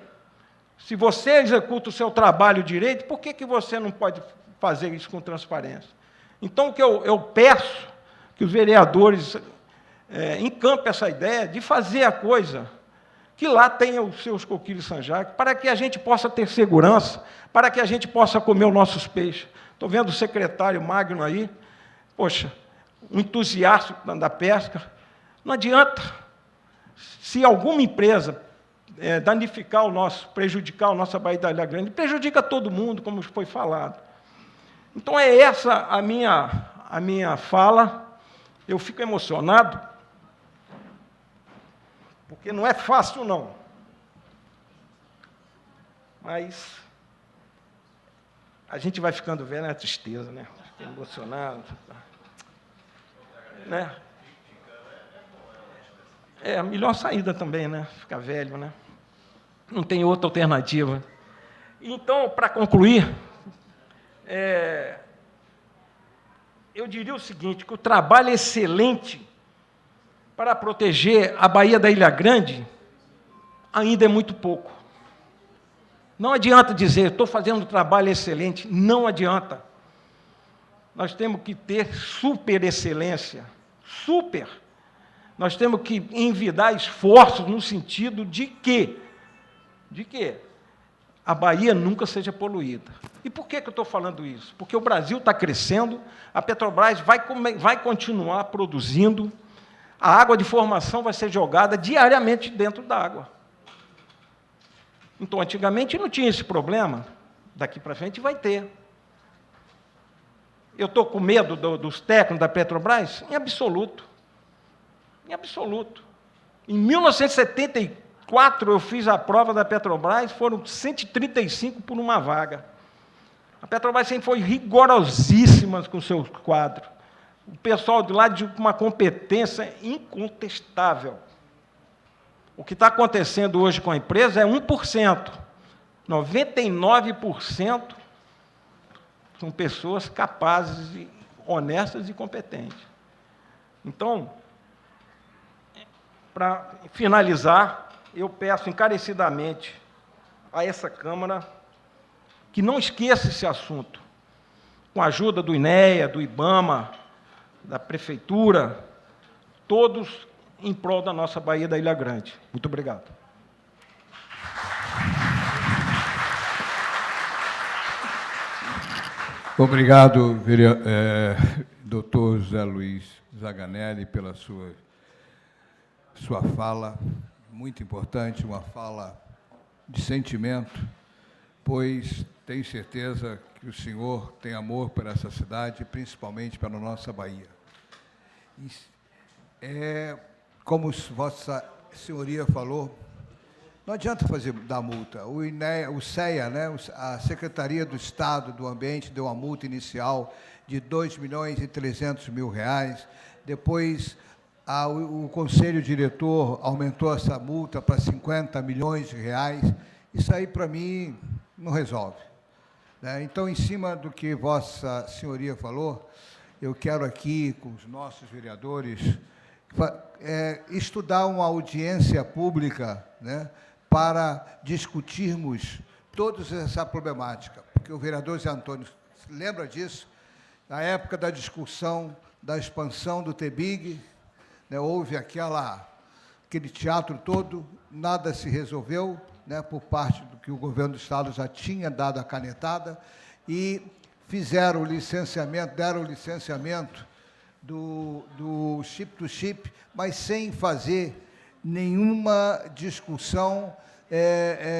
Se você executa o seu trabalho direito, por que você não pode fazer isso com transparência? Então, o que eu peço que os vereadores encampem essa ideia de fazer a coisa, que lá tenha os seus coquilhos São-Jacques, para que a gente possa ter segurança, para que a gente possa comer os nossos peixes. Estou vendo o secretário Magno aí, poxa, um entusiasta da pesca. Não adianta, se alguma empresa danificar prejudicar a nossa Baía da Ilha Grande, prejudica todo mundo, como foi falado. Então, é essa a minha fala. Eu fico emocionado, porque não é fácil, não. Mas a gente vai ficando velho, é tristeza, né? Fica emocionado. Né? É a melhor saída também, né? Ficar velho, né? Não tem outra alternativa. Então, para concluir, eu diria o seguinte, que o trabalho é excelente para proteger a Baía da Ilha Grande ainda é muito pouco. Não adianta dizer, estou fazendo um trabalho excelente, não adianta. Nós temos que ter super excelência, super. Nós temos que envidar esforços no sentido de que a Baía nunca seja poluída. E por que eu estou falando isso? Porque o Brasil está crescendo, a Petrobras vai continuar produzindo, a água de formação vai ser jogada diariamente dentro da água. Então, antigamente não tinha esse problema, daqui para frente vai ter. Eu estou com medo dos técnicos da Petrobras? Em absoluto. Em absoluto. Em 1974, eu fiz a prova da Petrobras, foram 135 por uma vaga. A Petrobras sempre foi rigorosíssima com seus quadros. O pessoal de lá de uma competência incontestável. O que está acontecendo hoje com a empresa é 1%. 99% são pessoas capazes, honestas e competentes. Então, para finalizar, eu peço encarecidamente a essa Câmara que não esqueça esse assunto, com a ajuda do INEA, do IBAMA, da Prefeitura, todos em prol da nossa Baía da Ilha Grande. Muito obrigado. Obrigado, doutor José Luiz Zaganelli, pela sua fala, muito importante, uma fala de sentimento, pois tenho certeza que o senhor tem amor por essa cidade, principalmente pela nossa Bahia. Como Vossa Senhoria falou, não adianta dar multa. O CEA, né, a Secretaria do Estado do Ambiente, deu uma multa inicial de R$ 2.300.000. Depois, o Conselho Diretor aumentou essa multa para R$ 50 milhões. Isso aí, para mim, não resolve. Então, em cima do que Vossa Senhoria falou, eu quero aqui, com os nossos vereadores, estudar uma audiência pública, né, para discutirmos toda essa problemática, porque o vereador Zé Antônio lembra disso, na época da discussão da expansão do TBIG, né, houve aquele teatro todo, nada se resolveu, né, por parte do que o governo do Estado já tinha dado a canetada, e deram o licenciamento do chip-to-chip, mas sem fazer nenhuma discussão,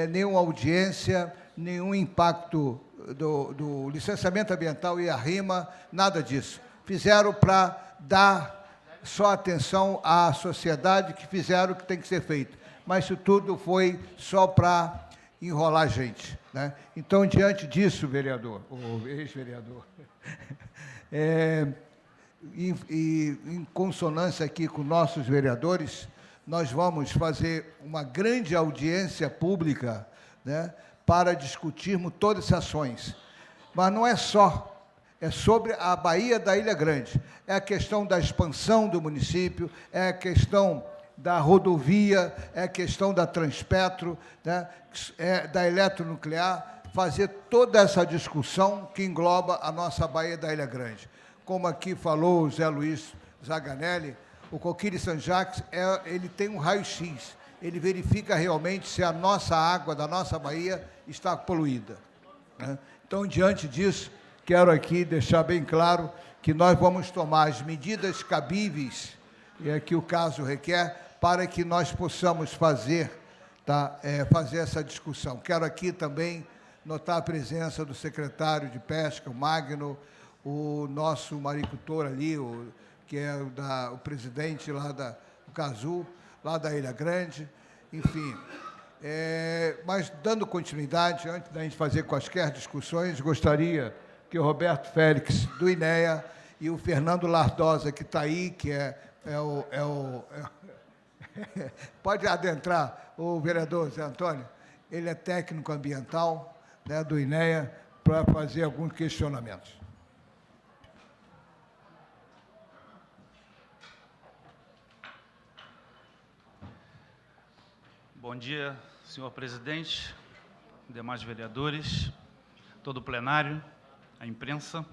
nenhuma audiência, nenhum impacto do licenciamento ambiental e a RIMA, nada disso. Fizeram para dar só atenção à sociedade, que fizeram o que tem que ser feito. Mas isso tudo foi só para enrolar a gente, né? Então, diante disso, vereador, ou ex-vereador, em consonância aqui com nossos vereadores, nós vamos fazer uma grande audiência pública, né, para discutirmos todas essas ações. Mas não é só, é sobre a Baía da Ilha Grande. É a questão da expansão do município, é a questão da rodovia, é a questão da Transpetro, né, da eletronuclear, fazer toda essa discussão que engloba a nossa Baía da Ilha Grande. Como aqui falou o Zé Luiz Zaganelli, o Coquille Saint-Jacques, ele tem um raio-x, ele verifica realmente se a nossa água da nossa Bahia está poluída, né? Então, diante disso, quero aqui deixar bem claro que nós vamos tomar as medidas cabíveis, que o caso requer, para que nós possamos fazer essa discussão. Quero aqui também notar a presença do secretário de Pesca, o Magno, o nosso maricultor ali, que é o presidente lá do Cazu, lá da Ilha Grande, enfim. Mas, dando continuidade, antes da gente fazer quaisquer discussões, gostaria que o Roberto Félix, do INEA, e o Fernando Lardosa, que está aí, que pode adentrar, o vereador Zé Antônio, ele é técnico ambiental, né, do INEA, para fazer alguns questionamentos. Bom dia, senhor presidente, demais vereadores, todo o plenário, a imprensa.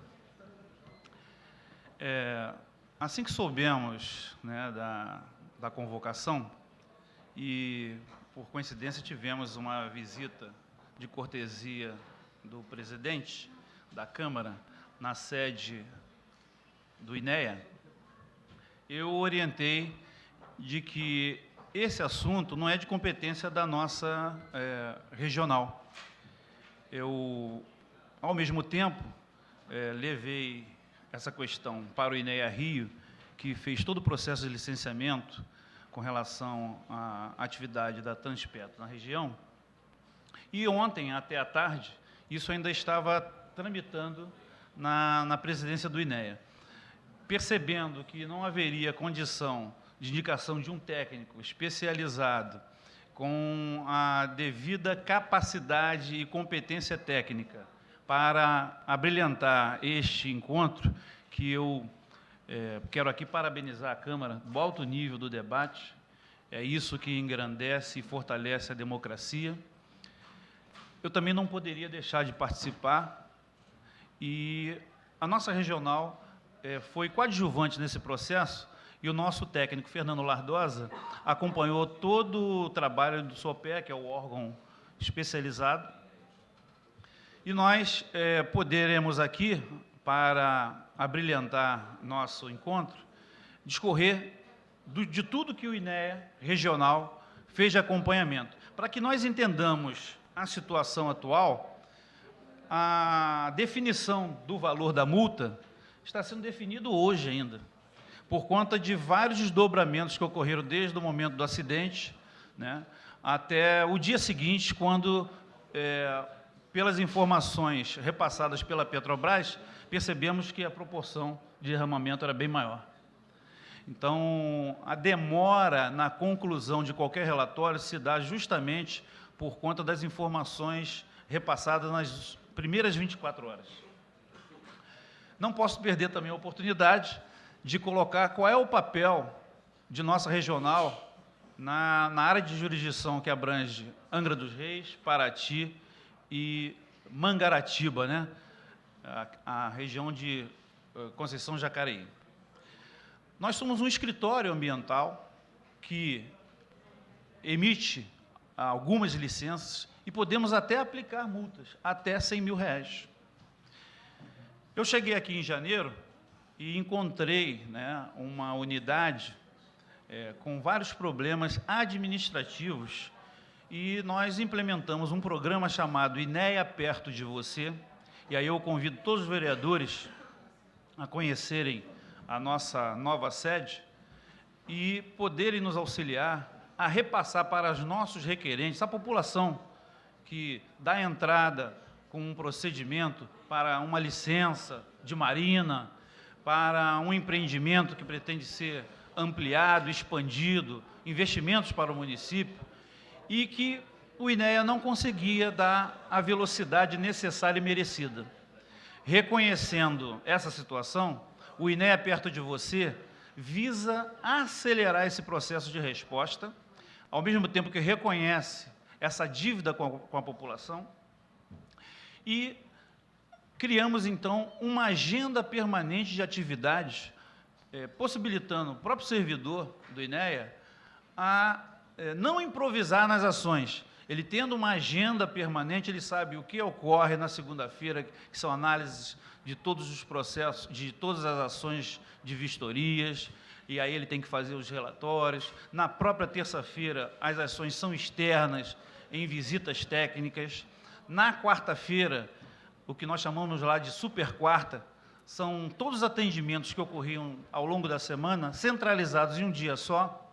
Assim que soubemos, né, da convocação, e, por coincidência, tivemos uma visita de cortesia do presidente da Câmara na sede do INEA, eu orientei de que esse assunto não é de competência da nossa regional. Eu, ao mesmo tempo, levei essa questão para o INEA Rio, que fez todo o processo de licenciamento com relação à atividade da Transpetro na região, e ontem, até à tarde, isso ainda estava tramitando na presidência do INEA. Percebendo que não haveria condição de indicação de um técnico especializado com a devida capacidade e competência técnica para abrilhantar este encontro, que eu quero aqui parabenizar a Câmara do alto nível do debate, é isso que engrandece e fortalece a democracia. Eu também não poderia deixar de participar e a nossa regional foi coadjuvante nesse processo e o nosso técnico, Fernando Lardosa, acompanhou todo o trabalho do SOPE, que é o órgão especializado, e nós poderemos aqui, para abrilhantar nosso encontro, discorrer de tudo que o INEA regional fez de acompanhamento. Para que nós entendamos a situação atual, a definição do valor da multa está sendo definido hoje ainda, por conta de vários desdobramentos que ocorreram desde o momento do acidente, né, até o dia seguinte, quando, pelas informações repassadas pela Petrobras, percebemos que a proporção de derramamento era bem maior. Então, a demora na conclusão de qualquer relatório se dá justamente por conta das informações repassadas nas primeiras 24 horas. Não posso perder também a oportunidade de colocar qual é o papel de nossa regional na área de jurisdição que abrange Angra dos Reis, Paraty e Mangaratiba, né? A região de Conceição Jacareí. Nós somos um escritório ambiental que emite algumas licenças e podemos até aplicar multas, até R$100 mil. Eu cheguei aqui em janeiro e encontrei, né, uma unidade com vários problemas administrativos e nós implementamos um programa chamado INEA Perto de Você, e aí eu convido todos os vereadores a conhecerem a nossa nova sede e poderem nos auxiliar a repassar para os nossos requerentes, a população que dá entrada com um procedimento para uma licença de marina, para um empreendimento que pretende ser ampliado, expandido, investimentos para o município, e que o INEA não conseguia dar a velocidade necessária e merecida. Reconhecendo essa situação, o INEA Perto de Você visa acelerar esse processo de resposta, ao mesmo tempo que reconhece essa dívida com a população, e criamos, então, uma agenda permanente de atividades, possibilitando o próprio servidor do INEA a não improvisar nas ações. Ele tendo uma agenda permanente, ele sabe o que ocorre na segunda-feira, que são análises de todos os processos, de todas as ações de vistorias, e aí ele tem que fazer os relatórios. Na própria terça-feira, as ações são externas, em visitas técnicas. Na quarta-feira, o que nós chamamos lá de super quarta, são todos os atendimentos que ocorriam ao longo da semana, centralizados em um dia só,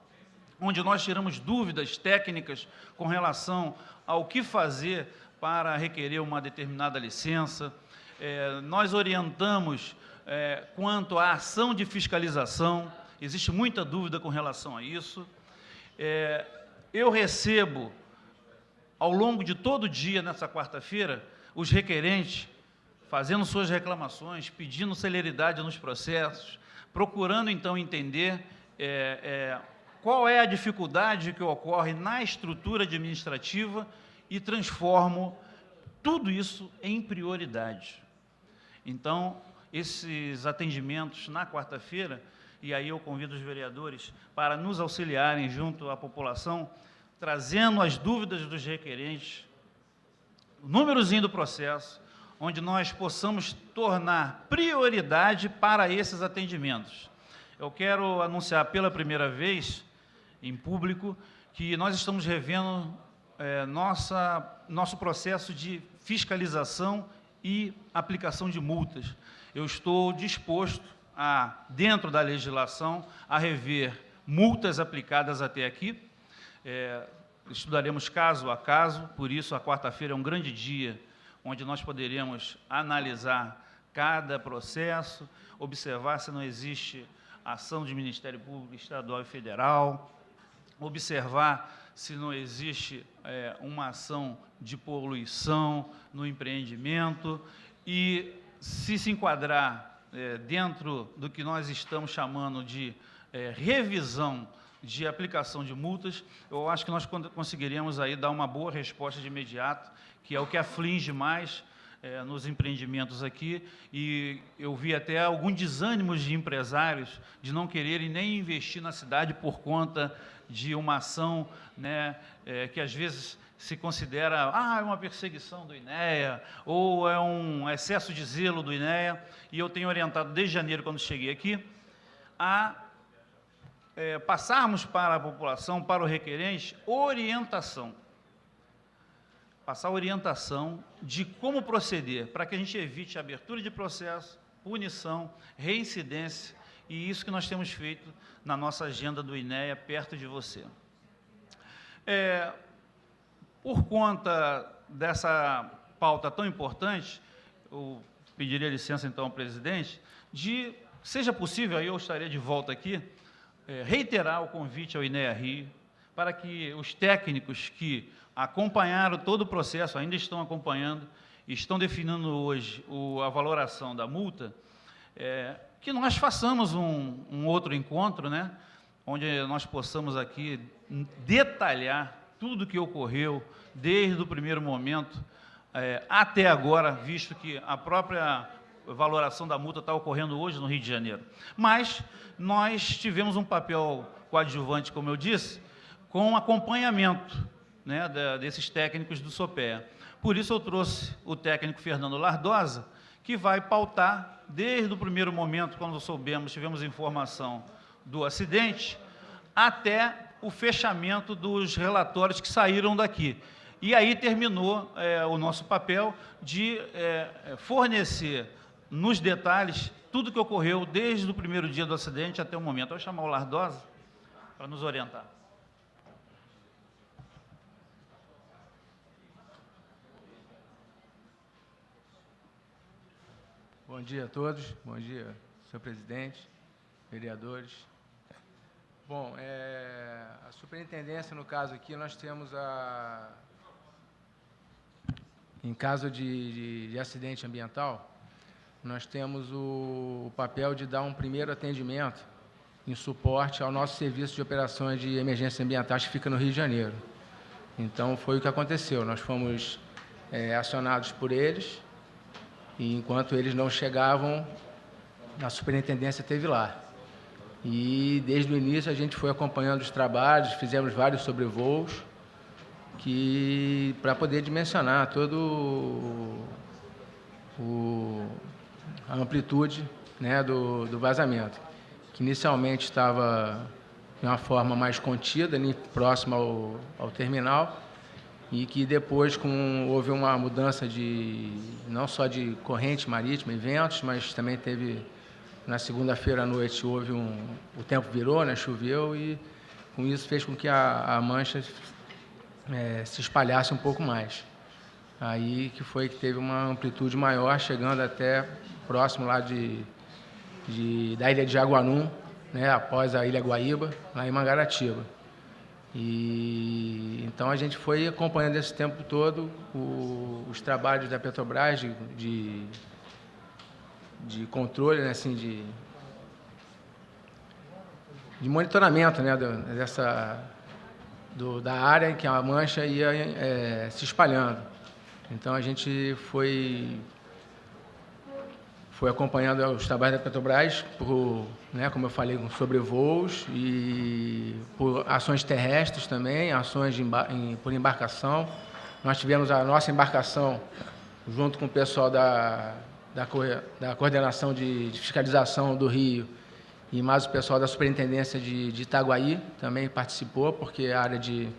onde nós tiramos dúvidas técnicas com relação ao que fazer para requerer uma determinada licença. Nós orientamos quanto à ação de fiscalização, existe muita dúvida com relação a isso. Eu recebo, ao longo de todo o dia, nessa quarta-feira, os requerentes fazendo suas reclamações, pedindo celeridade nos processos, procurando, então, entender qual é a dificuldade que ocorre na estrutura administrativa e transformo tudo isso em prioridade. Então, esses atendimentos na quarta-feira, e aí eu convido os vereadores para nos auxiliarem junto à população, trazendo as dúvidas dos requerentes, o númerozinho do processo, onde nós possamos tornar prioridade para esses atendimentos. Eu quero anunciar pela primeira vez, em público, que nós estamos revendo nosso processo de fiscalização e aplicação de multas. Eu estou disposto a, dentro da legislação, a rever multas aplicadas até aqui. Estudaremos caso a caso, por isso a quarta-feira é um grande dia onde nós poderemos analisar cada processo, observar se não existe ação de Ministério Público Estadual e Federal, observar se não existe uma ação de poluição no empreendimento e, se enquadrar dentro do que nós estamos chamando de revisão de aplicação de multas, eu acho que nós conseguiríamos aí dar uma boa resposta de imediato, que é o que aflige mais nos empreendimentos aqui, e eu vi até alguns desânimos de empresários de não quererem nem investir na cidade por conta de uma ação, né, que às vezes se considera é uma perseguição do INEA, ou é um excesso de zelo do INEA, e eu tenho orientado desde janeiro, quando cheguei aqui, a passarmos para a população, para o requerente, orientação. Passar orientação de como proceder, para que a gente evite abertura de processo, punição, reincidência, e isso que nós temos feito na nossa agenda do INEA, perto de você. Por conta dessa pauta tão importante, eu pediria licença, então, ao presidente, de, seja possível, aí eu estaria de volta aqui, reiterar o convite ao INEA Rio, para que os técnicos que acompanharam todo o processo, ainda estão acompanhando, estão definindo hoje a valoração da multa, que nós façamos um outro encontro, né, onde nós possamos aqui detalhar tudo o que ocorreu desde o primeiro momento até agora, visto que a própria valoração da multa está ocorrendo hoje no Rio de Janeiro. Mas nós tivemos um papel coadjuvante, como eu disse, com acompanhamento, né, desses técnicos do SOPEA. Por isso eu trouxe o técnico Fernando Lardosa, que vai pautar, desde o primeiro momento, quando tivemos informação do acidente, até o fechamento dos relatórios que saíram daqui. E aí terminou o nosso papel de fornecer, nos detalhes, tudo que ocorreu desde o primeiro dia do acidente até o momento. Eu vou chamar o Lardosa para nos orientar. Bom dia a todos, bom dia, senhor presidente, vereadores. Bom, a superintendência, no caso aqui, nós temos em caso de acidente ambiental, nós temos o papel de dar um primeiro atendimento em suporte ao nosso serviço de operações de emergência ambiental, que fica no Rio de Janeiro. Então, foi o que aconteceu. Nós fomos acionados por eles, e enquanto eles não chegavam, a superintendência esteve lá. E, desde o início, a gente foi acompanhando os trabalhos, fizemos vários sobrevoos, para poder dimensionar toda a amplitude, né, do vazamento, que inicialmente estava de uma forma mais contida, próxima ao terminal, e que depois houve uma mudança não só de corrente marítima e ventos, mas também teve, na segunda-feira à noite, o tempo virou, né, choveu, e com isso fez com que a mancha se espalhasse um pouco mais. Aí que teve uma amplitude maior, chegando até próximo lá da ilha de Jaguanum, né, após a ilha Guaíba, lá em Mangaratiba. E então a gente foi acompanhando esse tempo todo os trabalhos da Petrobras de controle, né, assim, de monitoramento, né, da área em que a mancha ia se espalhando. Então a gente foi acompanhando os trabalhos da Petrobras, né, como eu falei, com sobrevoos e por ações terrestres também, ações por embarcação. Nós tivemos a nossa embarcação, junto com o pessoal da Coordenação de Fiscalização do Rio, e mais o pessoal da Superintendência de Itaguaí também participou, porque a área de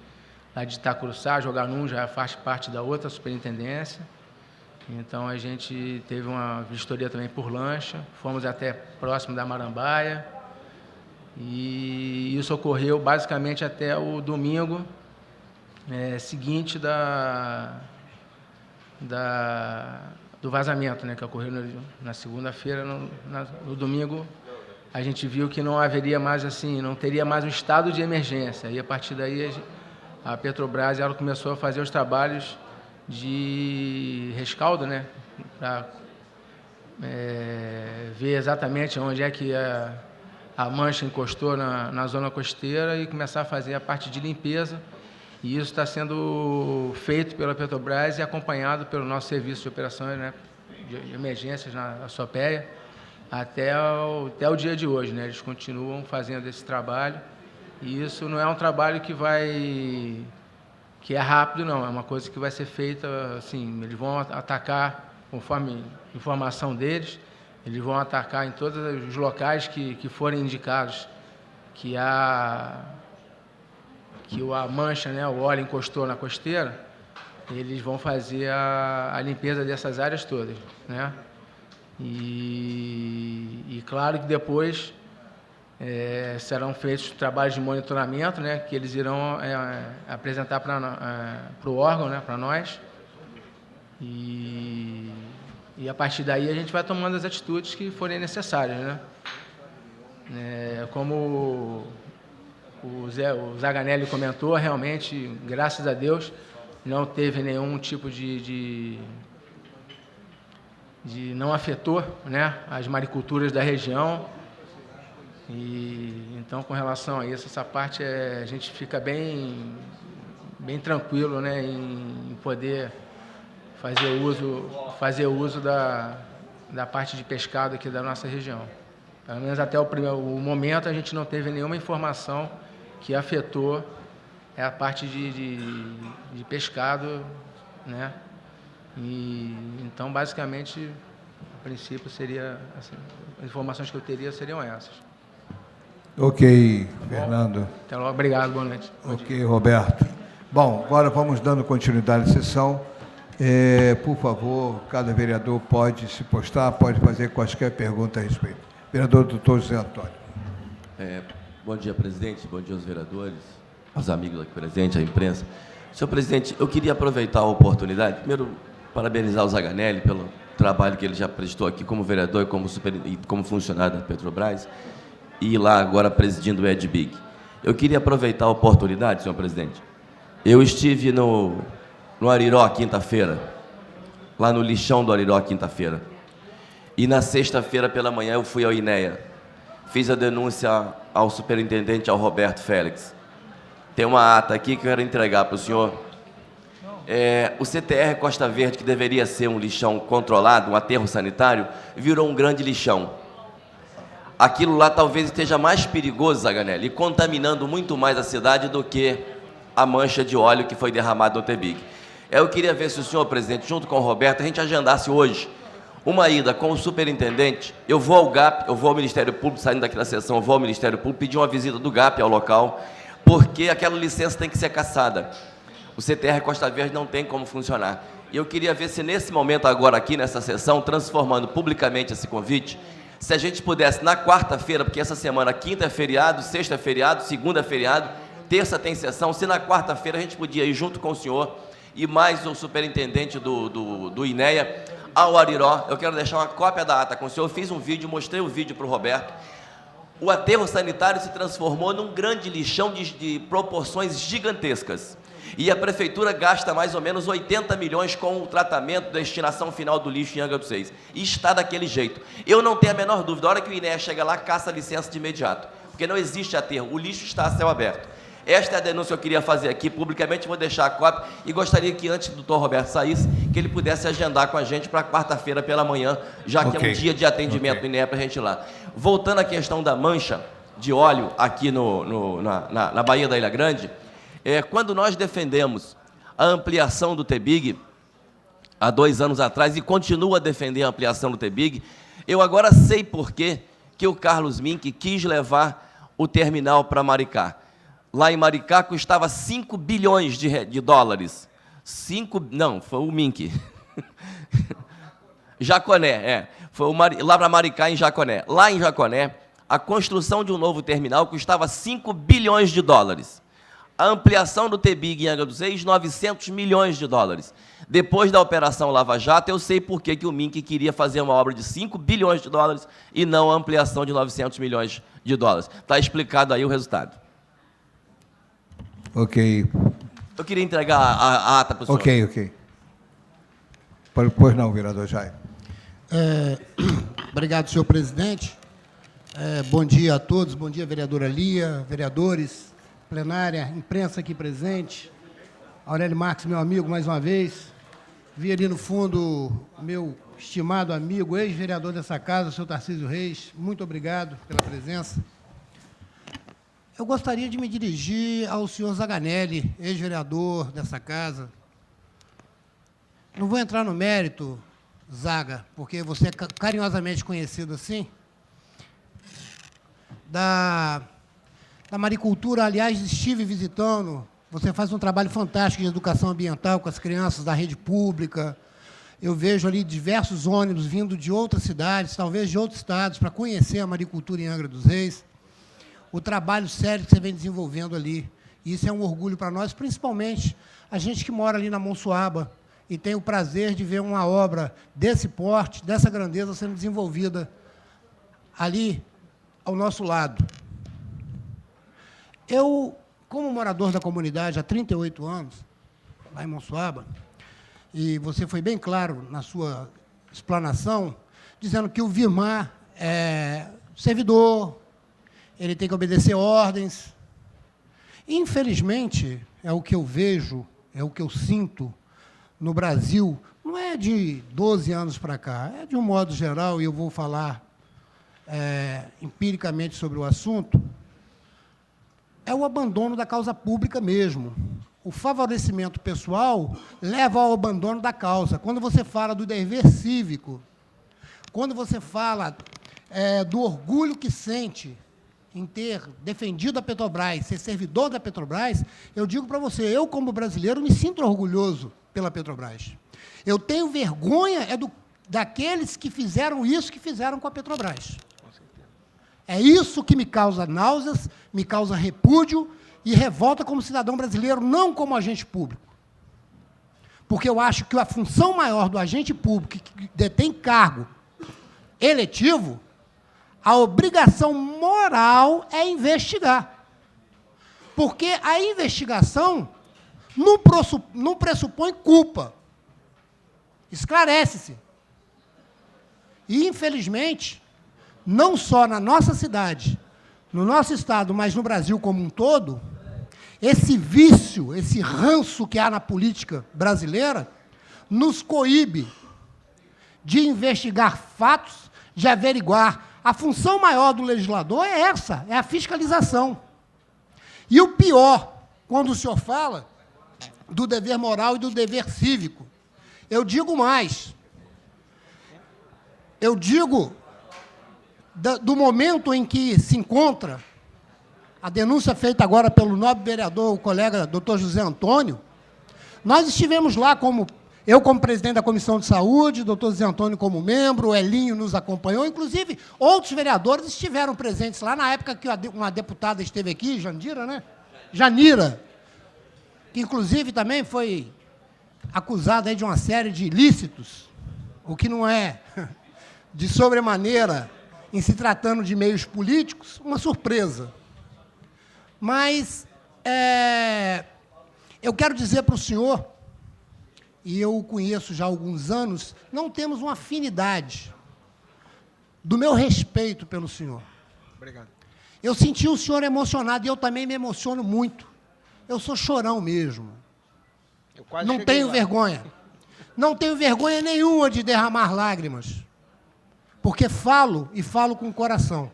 Itacuruçá, Jaguanum, já faz parte da outra superintendência. Então, a gente teve uma vistoria também por lancha, fomos até próximo da Marambaia, e isso ocorreu basicamente até o domingo seguinte do vazamento, né, que ocorreu na segunda-feira. No domingo, a gente viu que não haveria mais, assim, não teria mais um estado de emergência, e a partir daí a Petrobras começou a fazer os trabalhos de rescaldo, né, para ver exatamente onde é que a mancha encostou na zona costeira e começar a fazer a parte de limpeza E isso está sendo feito pela Petrobras e acompanhado pelo nosso serviço de operações, né, de emergências na SOPEA, até o dia de hoje, né? Eles continuam fazendo esse trabalho. E isso não é um trabalho que é rápido, não. É uma coisa que vai ser feita, assim, eles vão atacar, conforme a informação deles, eles vão atacar em todos os locais que forem indicados que a mancha, né, o óleo encostou na costeira, eles vão fazer a limpeza dessas áreas todas, né? E claro que depois serão feitos trabalhos de monitoramento, né, que eles irão apresentar para o órgão, né, para nós. E a partir daí a gente vai tomando as atitudes que forem necessárias, né? Como o Zaganelli comentou, realmente, graças a Deus, não teve nenhum tipo de não afetou, né, as mariculturas da região. E então, com relação a isso, essa parte a gente fica bem tranquilo, né, em poder fazer uso da parte de pescado aqui da nossa região. Pelo menos até o momento a gente não teve nenhuma informação que afetou a parte de pescado, né? E então, basicamente, a princípio seria assim, as informações que eu teria seriam essas. Ok, Fernando. Até logo, obrigado, boa noite. Ok, Roberto. Bom, agora vamos dando continuidade à sessão. Por favor, cada vereador pode se postar, pode fazer quaisquer pergunta a respeito. Vereador doutor José Antônio. Bom dia, presidente. Bom dia aos vereadores, aos amigos aqui presentes, à imprensa. Senhor presidente, eu queria aproveitar a oportunidade, primeiro, parabenizar o Zaganelli pelo trabalho que ele já prestou aqui como vereador e como funcionário da Petrobras, e lá agora presidindo o EDBIG. Eu queria aproveitar a oportunidade, senhor presidente. Eu estive no Ariró, quinta-feira, lá no lixão do Ariró, quinta-feira. E na sexta-feira pela manhã eu fui ao INEA. Fiz a denúncia ao superintendente, ao Roberto Félix. Tem uma ata aqui que eu quero entregar para o senhor. O CTR Costa Verde, que deveria ser um lixão controlado, um aterro sanitário, virou um grande lixão. Aquilo lá talvez esteja mais perigoso, Zaganelli, e contaminando muito mais a cidade do que a mancha de óleo que foi derramada no TEBIG. Eu queria ver se o senhor, presidente, junto com o Roberto, a gente agendasse hoje uma ida com o superintendente. Eu vou ao GAP, eu vou ao Ministério Público, saindo daqui da sessão, eu vou ao Ministério Público, pedir uma visita do GAP ao local, porque aquela licença tem que ser cassada. O CTR Costa Verde não tem como funcionar. E eu queria ver se nesse momento agora aqui, nessa sessão, transformando publicamente esse convite, se a gente pudesse, na quarta-feira, porque essa semana, quinta é feriado, sexta é feriado, segunda é feriado, terça tem sessão, se na quarta-feira a gente podia ir junto com o senhor e mais o superintendente do INEA ao Ariró. Eu quero deixar uma cópia da ata com o senhor. Eu fiz um vídeo, mostrei o vídeo para o Roberto. O aterro sanitário se transformou num grande lixão de proporções gigantescas. E a prefeitura gasta mais ou menos 80 milhões com o tratamento, destinação final do lixo em Angra dos Reis. E está daquele jeito. Eu não tenho a menor dúvida, a hora que o INEA chega lá, caça a licença de imediato. Porque não existe aterro, o lixo está a céu aberto. Esta é a denúncia que eu queria fazer aqui publicamente, vou deixar a cópia e gostaria que antes do doutor Roberto saísse, que ele pudesse agendar com a gente para quarta-feira pela manhã, já que é um dia de atendimento do INEA para a gente ir lá. Voltando à questão da mancha de óleo aqui na Baía da Ilha Grande, quando nós defendemos a ampliação do TEBIG, há 2 anos atrás, e continuo a defender a ampliação do TEBIG, eu agora sei por que o Carlos Mink quis levar o terminal para Maricá. Lá em Maricá custava 5 bilhões de dólares. Não, foi o Mink. Jaconé, foi lá para Maricá, em Jaconé. Lá em Jaconé, a construção de um novo terminal custava 5 bilhões de dólares. A ampliação do TEBIG em Angra dos Reis, 900 milhões de dólares. Depois da Operação Lava Jato, eu sei por que o Mink queria fazer uma obra de 5 bilhões de dólares e não a ampliação de 900 milhões de dólares. Está explicado aí o resultado. Ok. Eu queria entregar a ata para o senhor. Ok. Pois não, vereador Jair. Obrigado, senhor presidente. Bom dia a todos, bom dia, vereadora Lia, vereadores, plenária, imprensa aqui presente, Aurélio Marques, meu amigo, mais uma vez. Vi ali no fundo meu estimado amigo, ex-vereador dessa casa, o senhor Tarcísio Reis. Muito obrigado pela presença. Eu gostaria de me dirigir ao senhor Zaganelli, ex-vereador dessa casa. Não vou entrar no mérito, Zaga, porque você é carinhosamente conhecido assim, da maricultura. Aliás, estive visitando. Você faz um trabalho fantástico de educação ambiental com as crianças da rede pública. Eu vejo ali diversos ônibus vindo de outras cidades, talvez de outros estados, para conhecer a maricultura em Angra dos Reis. O trabalho sério que você vem desenvolvendo ali. E isso é um orgulho para nós, principalmente a gente que mora ali na Monsuaba e tem o prazer de ver uma obra desse porte, dessa grandeza, sendo desenvolvida ali ao nosso lado. Eu, como morador da comunidade há 38 anos, lá em Monsuaba, e você foi bem claro na sua explanação, dizendo que o Virmar é servidor, ele tem que obedecer ordens. Infelizmente, é o que eu vejo, é o que eu sinto no Brasil, não é de 12 anos para cá, é de um modo geral, e eu vou falar empiricamente sobre o assunto, é o abandono da causa pública mesmo. O favorecimento pessoal leva ao abandono da causa. Quando você fala do dever cívico, quando você fala do orgulho que sente em ter defendido a Petrobras, ser servidor da Petrobras, eu digo para você, eu, como brasileiro, me sinto orgulhoso pela Petrobras. Eu tenho vergonha daqueles que fizeram isso que fizeram com a Petrobras. É isso que me causa náuseas, me causa repúdio e revolta como cidadão brasileiro, não como agente público. Porque eu acho que a função maior do agente público, que detém cargo eletivo, a obrigação moral é investigar. Porque a investigação não pressupõe culpa. Esclarece-se. E, infelizmente, não só na nossa cidade, no nosso estado, mas no Brasil como um todo, esse vício, esse ranço que há na política brasileira, nos coíbe de investigar fatos, de averiguar. A função maior do legislador é essa, é a fiscalização. E o pior, quando o senhor fala do dever moral e do dever cívico, eu digo mais. Eu digo do momento em que se encontra a denúncia feita agora pelo nobre vereador, o colega doutor José Antônio. Nós estivemos lá, eu como presidente da Comissão de Saúde, o doutor José Antônio como membro, o Elinho nos acompanhou, inclusive outros vereadores estiveram presentes lá na época que uma deputada esteve aqui, Jandira, né? Janira, que inclusive também foi acusada aí de uma série de ilícitos, o que não é de sobremaneira, em se tratando de meios políticos, uma surpresa. Mas eu quero dizer para o senhor, e eu o conheço já há alguns anos, não temos uma afinidade do meu respeito pelo senhor. Obrigado. Eu senti o senhor emocionado, e eu também me emociono muito. Eu sou chorão mesmo. Não tenho vergonha. Não tenho vergonha nenhuma de derramar lágrimas. Porque falo, e falo com o coração.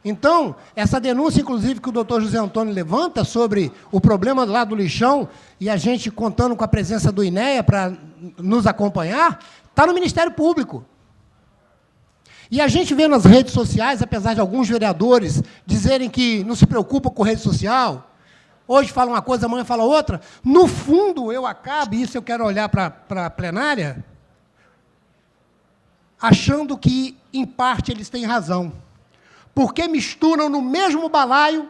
Então, essa denúncia, inclusive, que o doutor José Antônio levanta sobre o problema lá do lixão, e a gente contando com a presença do INEA para nos acompanhar, está no Ministério Público. E a gente vê nas redes sociais, apesar de alguns vereadores dizerem que não se preocupam com rede social, hoje fala uma coisa, amanhã fala outra, no fundo eu acabo, e isso eu quero olhar para a plenária, achando que, em parte, eles têm razão. Porque misturam no mesmo balaio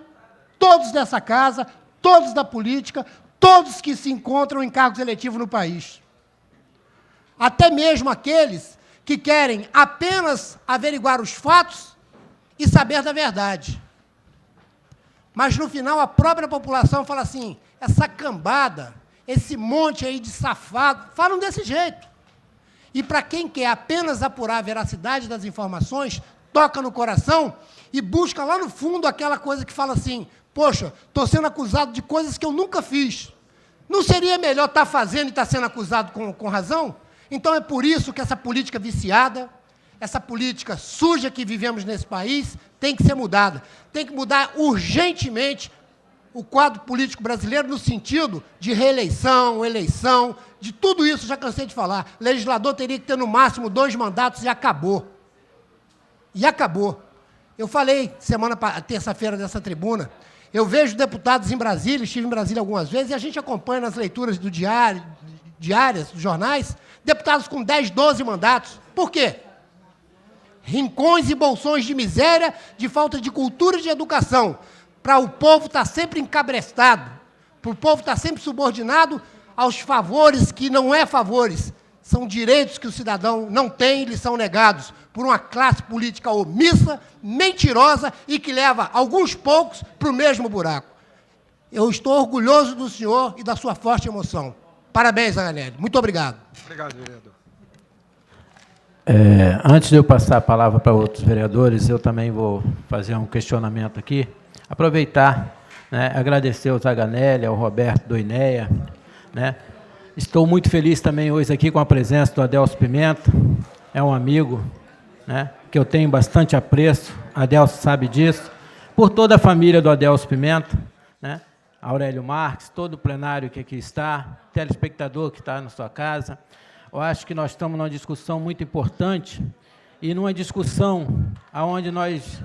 todos dessa casa, todos da política, todos que se encontram em cargos eletivos no país. Até mesmo aqueles que querem apenas averiguar os fatos e saber da verdade. Mas, no final, a própria população fala assim, essa cambada, esse monte aí de safado, falam desse jeito. E para quem quer apenas apurar a veracidade das informações, toca no coração e busca lá no fundo aquela coisa que fala assim, poxa, estou sendo acusado de coisas que eu nunca fiz. Não seria melhor estar fazendo e estar sendo acusado com razão? Então é por isso que essa política viciada, essa política suja que vivemos nesse país, tem que ser mudada. Tem que mudar urgentemente o quadro político brasileiro no sentido de reeleição, eleição, de tudo isso, já cansei de falar. O legislador teria que ter, no máximo, 2 mandatos e acabou. E acabou. Eu falei terça-feira dessa tribuna, eu vejo deputados em Brasília, estive em Brasília algumas vezes, e a gente acompanha nas leituras do diárias, dos jornais, deputados com 10, 12 mandatos. Por quê? Rincões e bolsões de miséria, de falta de cultura e de educação, para o povo estar sempre encabrestado, para o povo estar sempre subordinado aos favores que não é favores, são direitos que o cidadão não tem e lhe são negados por uma classe política omissa, mentirosa e que leva alguns poucos para o mesmo buraco. Eu estou orgulhoso do senhor e da sua forte emoção. Parabéns, Zaganelli. Muito obrigado. Obrigado, vereador. Antes de eu passar a palavra para outros vereadores, eu também vou fazer um questionamento aqui. Aproveitar, né, agradecer ao Zaganelli, ao Roberto do INEA, né. Estou muito feliz também hoje aqui com a presença do Adelso Pimenta, é um amigo, né, que eu tenho bastante apreço, Adelso sabe disso, por toda a família do Adelso Pimenta, né, Aurélio Marques, todo o plenário que aqui está, telespectador que está na sua casa. Eu acho que nós estamos numa discussão muito importante e numa discussão onde nós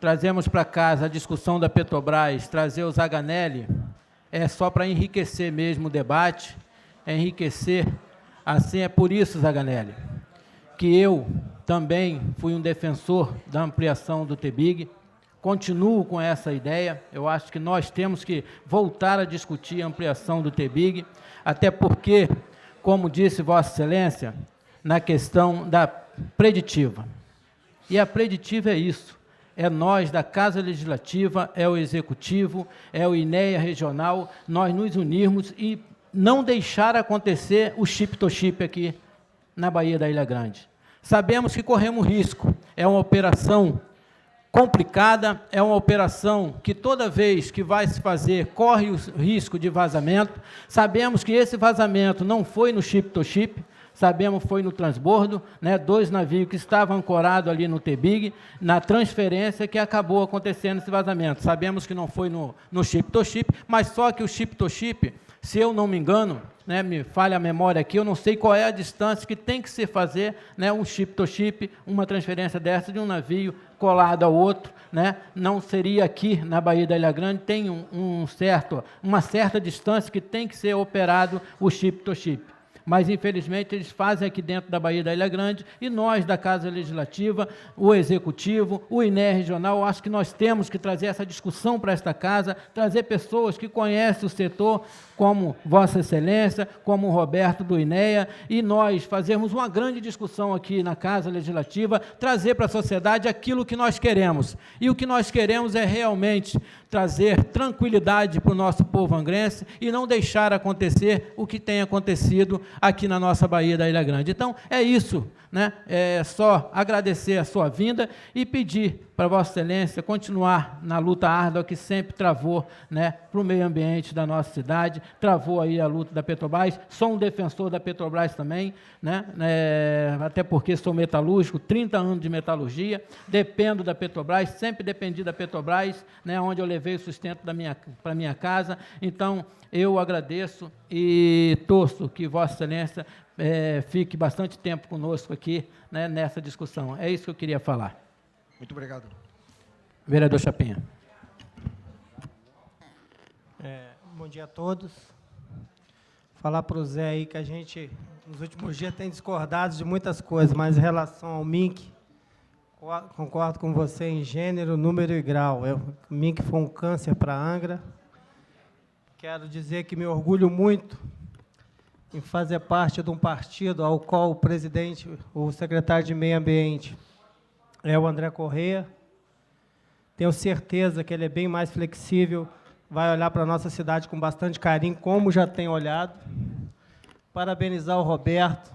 trazemos para casa a discussão da Petrobras, trazer o Zaganelli, é só para enriquecer mesmo o debate, enriquecer. Assim, é por isso, Zaganelli, que eu também fui um defensor da ampliação do TBIG, continuo com essa ideia. Eu acho que nós temos que voltar a discutir a ampliação do TBIG, até porque, como disse Vossa Excelência, na questão da preditiva. E a preditiva é isso, é nós da Casa Legislativa, é o Executivo, é o INEA regional, nós nos unirmos e não deixar acontecer o chip-to-chip aqui na Baía da Ilha Grande. Sabemos que corremos risco, é uma operação complicada, é uma operação que toda vez que vai se fazer, corre o risco de vazamento. Sabemos que esse vazamento não foi no chip-to-chip, sabemos que foi no transbordo, né, 2 navios que estavam ancorados ali no TBIG, na transferência que acabou acontecendo esse vazamento. Sabemos que não foi no chip-to-chip, mas só que o chip-to-chip, se eu não me engano, né, me falha a memória aqui, eu não sei qual é a distância que tem que se fazer, né, um chip-to-chip, uma transferência dessa de um navio colado ao outro, né, não seria aqui na Baía da Ilha Grande, tem uma certa distância que tem que ser operado o chip-to-chip. Mas, infelizmente, eles fazem aqui dentro da Baía da Ilha Grande e nós, da Casa Legislativa, o Executivo, o INEA Regional, acho que nós temos que trazer essa discussão para esta casa, trazer pessoas que conhecem o setor, como Vossa Excelência, como o Roberto do INEA, e nós fazermos uma grande discussão aqui na Casa Legislativa, trazer para a sociedade aquilo que nós queremos. E o que nós queremos é realmente trazer tranquilidade para o nosso povo angrense e não deixar acontecer o que tem acontecido aqui na nossa Baía da Ilha Grande. Então, é isso, né? É só agradecer a sua vinda e pedir para Vossa Excelência continuar na luta árdua que sempre travou, né, para o meio ambiente da nossa cidade, travou aí a luta da Petrobras. Sou um defensor da Petrobras também, né, até porque sou metalúrgico, 30 anos de metalurgia, dependo da Petrobras, sempre dependi da Petrobras, né, onde eu levei o sustento para a minha casa. Então, eu agradeço e torço que Vossa Excelência fique bastante tempo conosco aqui, né, nessa discussão. É isso que eu queria falar. Muito obrigado. Vereador Chapinha. Bom dia a todos. Falar para o Zé aí que a gente, nos últimos dias, tem discordado de muitas coisas, mas em relação ao MINC, concordo com você em gênero, número e grau. O MINC foi um câncer para a Angra. Quero dizer que me orgulho muito em fazer parte de um partido ao qual o presidente, o secretário de Meio Ambiente, é o André Corrêa. Tenho certeza que ele é bem mais flexível, vai olhar para a nossa cidade com bastante carinho, como já tem olhado. Parabenizar o Roberto,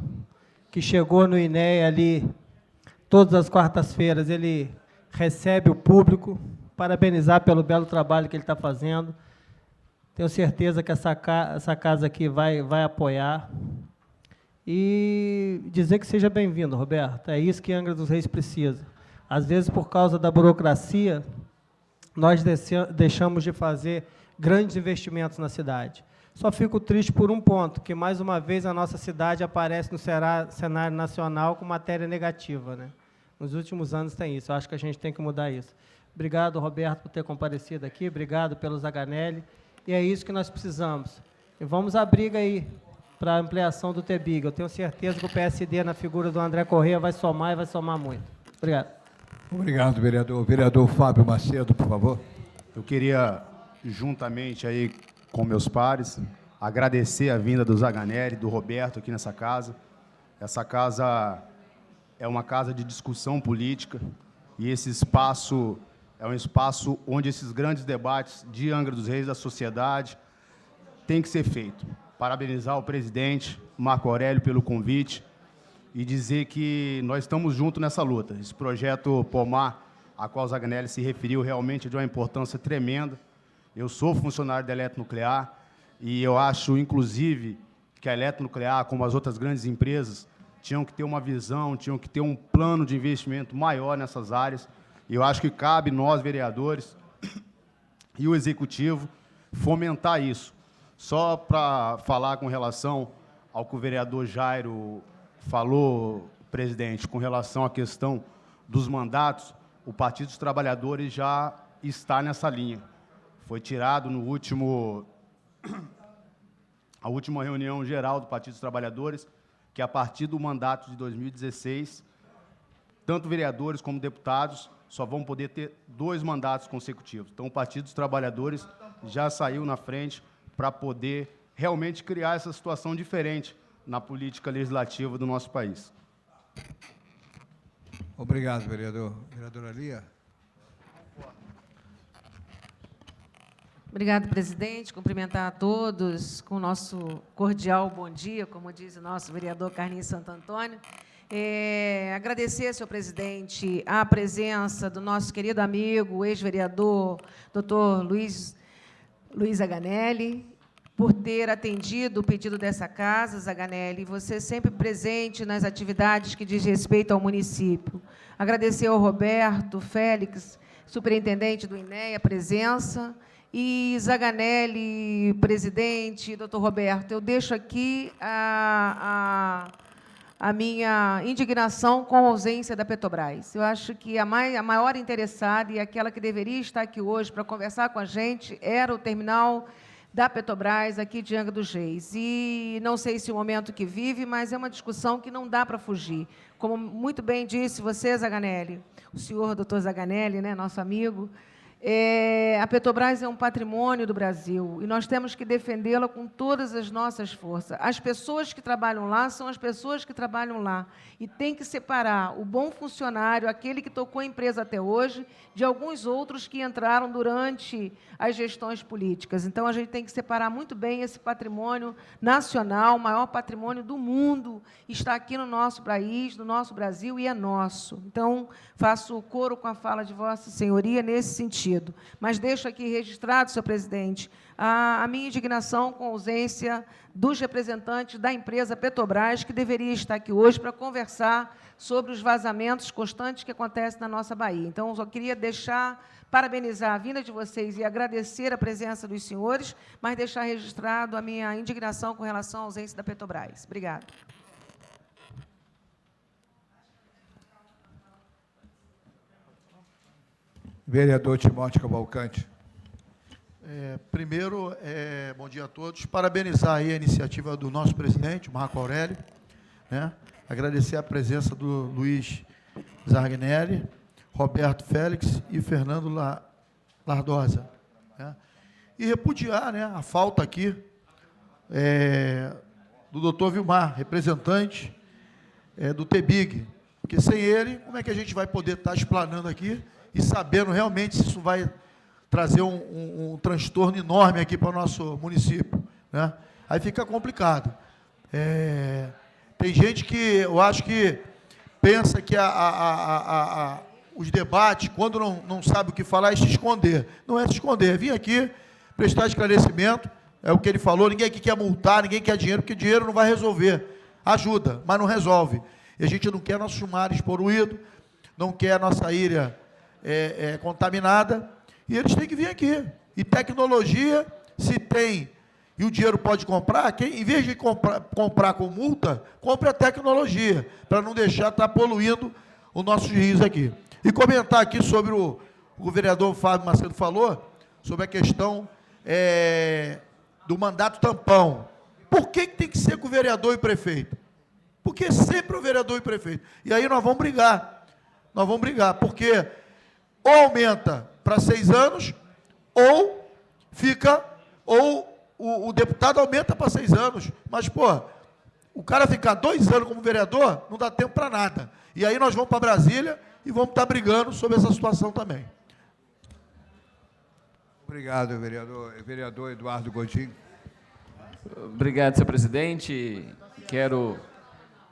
que chegou no INEA ali, todas as quartas-feiras, ele recebe o público. Parabenizar pelo belo trabalho que ele está fazendo. Tenho certeza que essa casa aqui vai apoiar. E dizer que seja bem-vindo, Roberto. É isso que Angra dos Reis precisa. Às vezes, por causa da burocracia, nós deixamos de fazer grandes investimentos na cidade. Só fico triste por um ponto, que, mais uma vez, a nossa cidade aparece no cenário nacional com matéria negativa, né? Nos últimos anos tem isso. Eu acho que a gente tem que mudar isso. Obrigado, Roberto, por ter comparecido aqui. Obrigado pelo Zaganelli. E é isso que nós precisamos. E vamos à briga aí para a ampliação do TBIG. Eu tenho certeza que o PSD, na figura do André Corrêa, vai somar e vai somar muito. Obrigado. Obrigado, vereador. Vereador Fábio Macedo, por favor. Eu queria, juntamente aí com meus pares, agradecer a vinda do Zaganelli, do Roberto aqui nessa casa. Essa casa é uma casa de discussão política e esse espaço é um espaço onde esses grandes debates de Angra dos Reis, da sociedade, tem que ser feito. Parabenizar o presidente Marco Aurélio pelo convite e dizer que nós estamos juntos nessa luta. Esse projeto Pomar, a qual o Zaganelli se referiu, realmente é de uma importância tremenda. Eu sou funcionário da Eletronuclear e eu acho, inclusive, que a Eletronuclear, como as outras grandes empresas, tinham que ter uma visão, tinham que ter um plano de investimento maior nessas áreas. E eu acho que cabe nós, vereadores, e o Executivo, fomentar isso. Só para falar com relação ao que o vereador Jairo falou, presidente, com relação à questão dos mandatos, o Partido dos Trabalhadores já está nessa linha. Foi tirado no a última reunião geral do Partido dos Trabalhadores, que a partir do mandato de 2016, tanto vereadores como deputados só vão poder ter 2 mandatos consecutivos. Então, o Partido dos Trabalhadores já saiu na frente para poder realmente criar essa situação diferente na política legislativa do nosso país. Obrigado, vereador. Vereadora Lia. Obrigado, presidente. Cumprimentar a todos com o nosso cordial bom dia, como diz o nosso vereador Carlinhos Santo Antônio. Agradecer, senhor presidente, a presença do nosso querido amigo, ex-vereador, doutor Luiz Zaganelli, por ter atendido o pedido dessa casa, Zaganelli, você sempre presente nas atividades que diz respeito ao município. Agradecer ao Roberto Félix, superintendente do INEA, a presença. E Zaganelli, presidente, doutor Roberto, eu deixo aqui a minha indignação com a ausência da Petrobras. Eu acho que a maior interessada e aquela que deveria estar aqui hoje para conversar com a gente era o terminal da Petrobras aqui de Angra dos Reis. E não sei se o momento que vive, mas é uma discussão que não dá para fugir. Como muito bem disse você, Zaganelli, o senhor doutor Zaganelli, né, nosso amigo, a Petrobras é um patrimônio do Brasil e nós temos que defendê-la com todas as nossas forças. As pessoas que trabalham lá são as pessoas que trabalham lá e tem que separar o bom funcionário, aquele que tocou a empresa até hoje, de alguns outros que entraram durante as gestões políticas. Então, a gente tem que separar muito bem esse patrimônio nacional, o maior patrimônio do mundo, está aqui no nosso país, no nosso Brasil, e é nosso. Então, faço coro com a fala de Vossa Senhoria nesse sentido. Mas deixo aqui registrado, senhor presidente, a minha indignação com a ausência dos representantes da empresa Petrobras, que deveria estar aqui hoje para conversar sobre os vazamentos constantes que acontecem na nossa Bahia. Então, eu só queria parabenizar a vinda de vocês e agradecer a presença dos senhores, mas deixar registrado a minha indignação com relação à ausência da Petrobras. Obrigada. Vereador Timóteo Cavalcante. Primeiro, bom dia a todos. Parabenizar aí a iniciativa do nosso presidente, Marco Aurélio, né? Agradecer a presença do Luiz Zaganelli, Roberto Félix e Fernando Lardosa, né? E repudiar, né, a falta aqui do doutor Vilmar, representante do TBIG, porque sem ele, como é que a gente vai poder estar explanando aqui e sabendo realmente se isso vai trazer um transtorno enorme aqui para o nosso município, né? Aí fica complicado. Tem gente que, eu acho que, pensa que os debates, quando não sabe o que falar, é se esconder. Não é se esconder, é vir aqui prestar esclarecimento, é o que ele falou, ninguém aqui quer multar, ninguém quer dinheiro, porque dinheiro não vai resolver. Ajuda, mas não resolve. E a gente não quer nossos mares poluídos, não quer a nossa ilha contaminada, e eles têm que vir aqui. E tecnologia, se tem, e o dinheiro pode comprar, quem, em vez de comprar com multa, compre a tecnologia, para não deixar estar poluindo os nossos rios aqui. E comentar aqui sobre o vereador Fábio Macedo falou, sobre a questão do mandato tampão. Por que tem que ser com o vereador e prefeito? Porque sempre o vereador e prefeito. E aí nós vamos brigar. Nós vamos brigar, porque ou aumenta para 6 anos, ou fica, ou o deputado aumenta para 6 anos. Mas, pô, o cara ficar 2 anos como vereador, não dá tempo para nada. E aí nós vamos para Brasília e vamos estar brigando sobre essa situação também. Obrigado, vereador. Vereador Eduardo Godinho. Obrigado, senhor presidente. Quero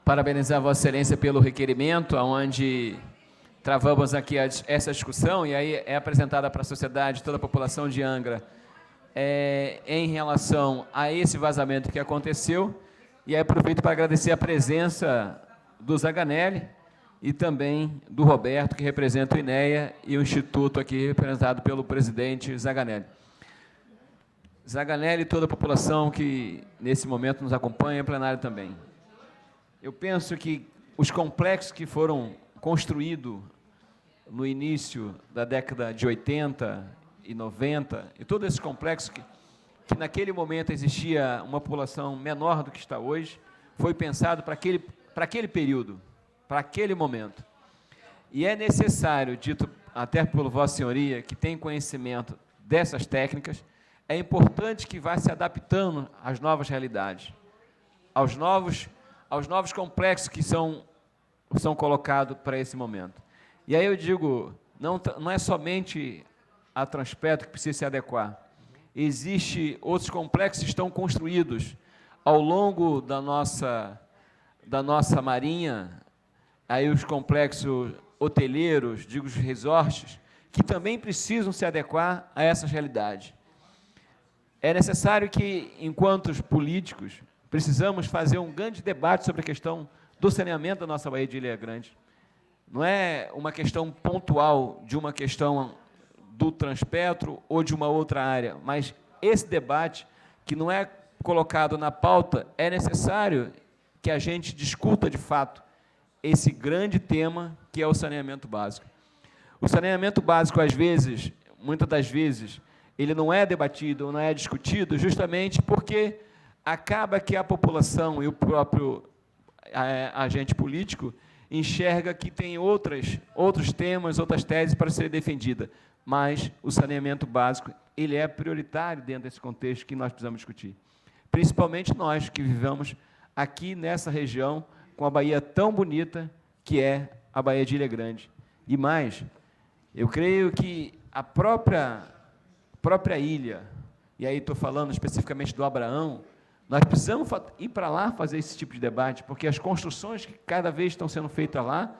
parabenizar Vossa Excelência pelo requerimento, onde travamos aqui essa discussão, e aí é apresentada para a sociedade, toda a população de Angra, em relação a esse vazamento que aconteceu, e aí aproveito para agradecer a presença do Zaganelli e também do Roberto, que representa o INEA e o Instituto aqui representado pelo presidente Zaganelli. Zaganelli e toda a população que nesse momento nos acompanha, em plenário também. Eu penso que os complexos que foram construídos no início da década de 80 e 90, e todos esses complexos que naquele momento existia uma população menor do que está hoje, foi pensado para aquele período, para aquele momento. E é necessário, dito até por Vossa Senhoria, que tem conhecimento dessas técnicas, é importante que vá se adaptando às novas realidades, aos novos complexos que são colocados para esse momento. E aí eu digo, não é somente a Transpetro que precisa se adequar. Existem outros complexos que estão construídos ao longo da nossa marinha, aí os complexos hoteleiros, digo os resorts, que também precisam se adequar a essas realidades. É necessário que, enquanto políticos, precisamos fazer um grande debate sobre a questão do saneamento da nossa Baía de Ilha Grande. Não é uma questão pontual de uma questão do Transpetro ou de uma outra área, mas esse debate, que não é colocado na pauta, é necessário que a gente discuta, de fato, esse grande tema que é o saneamento básico. O saneamento básico, às vezes, muitas das vezes, ele não é debatido, não é discutido, justamente porque acaba que a população e o próprio agente político enxerga que tem outros temas, outras teses para ser defendida, mas o saneamento básico ele é prioritário dentro desse contexto que nós precisamos discutir. Principalmente nós que vivemos aqui nessa região, com a Baía tão bonita que é a Baía de Ilha Grande. E mais, eu creio que a própria ilha, e aí estou falando especificamente do Abraão, nós precisamos ir para lá fazer esse tipo de debate, porque as construções que cada vez estão sendo feitas lá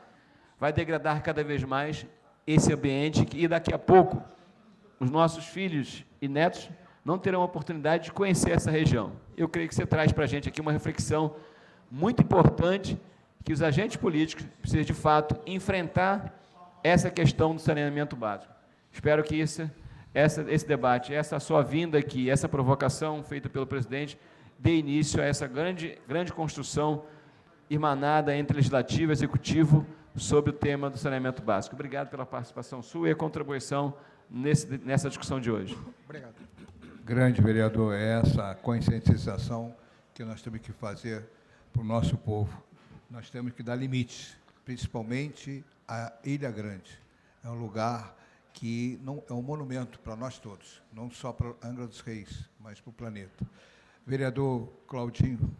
vai degradar cada vez mais esse ambiente, e daqui a pouco os nossos filhos e netos não terão a oportunidade de conhecer essa região. Eu creio que você traz para a gente aqui uma reflexão muito importante, que os agentes políticos precisam, de fato, enfrentar essa questão do saneamento básico. Espero que esse debate, essa sua vinda aqui, essa provocação feita pelo presidente, dê início a essa grande construção irmanada entre Legislativo e Executivo sobre o tema do saneamento básico. Obrigado pela participação sua e a contribuição nessa discussão de hoje. Obrigado. Grande vereador, é essa conscientização que nós temos que fazer para o nosso povo. Nós temos que dar limites, principalmente a Ilha Grande. É um lugar que é um monumento para nós todos, não só para Angra dos Reis, mas para o planeta. Vereador Claudinho.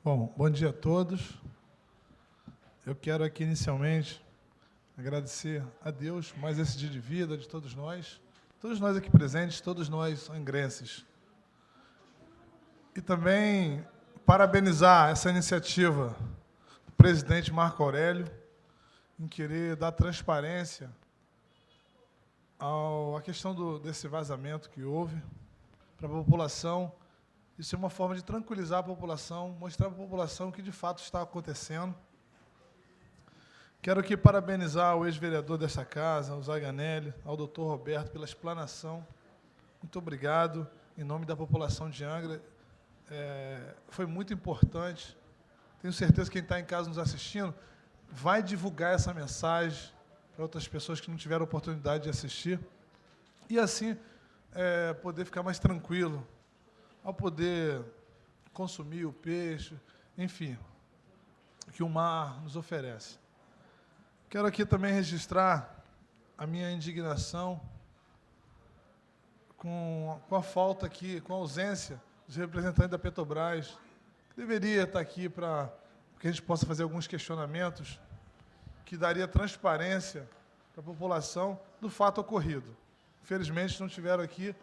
Bom dia a todos. Eu quero aqui, inicialmente, agradecer a Deus mais esse dia de vida de todos nós aqui presentes, todos nós angrenses. E também parabenizar essa iniciativa do presidente Marco Aurélio em querer dar transparência a questão desse vazamento que houve para a população. Isso é uma forma de tranquilizar a população, mostrar para a população o que de fato está acontecendo. Quero aqui parabenizar o ex-vereador dessa casa, o Zaganelli, ao doutor Roberto, pela explanação. Muito obrigado, em nome da população de Angra. Foi muito importante. Tenho certeza que quem está em casa nos assistindo vai divulgar essa mensagem para outras pessoas que não tiveram oportunidade de assistir. E assim, poder ficar mais tranquilo, ao poder consumir o peixe, enfim, que o mar nos oferece. Quero aqui também registrar a minha indignação com a falta aqui, com a ausência dos representantes da Petrobras, que deveria estar aqui para que a gente possa fazer alguns questionamentos que daria transparência para a população do fato ocorrido. Infelizmente, não estiveram aqui.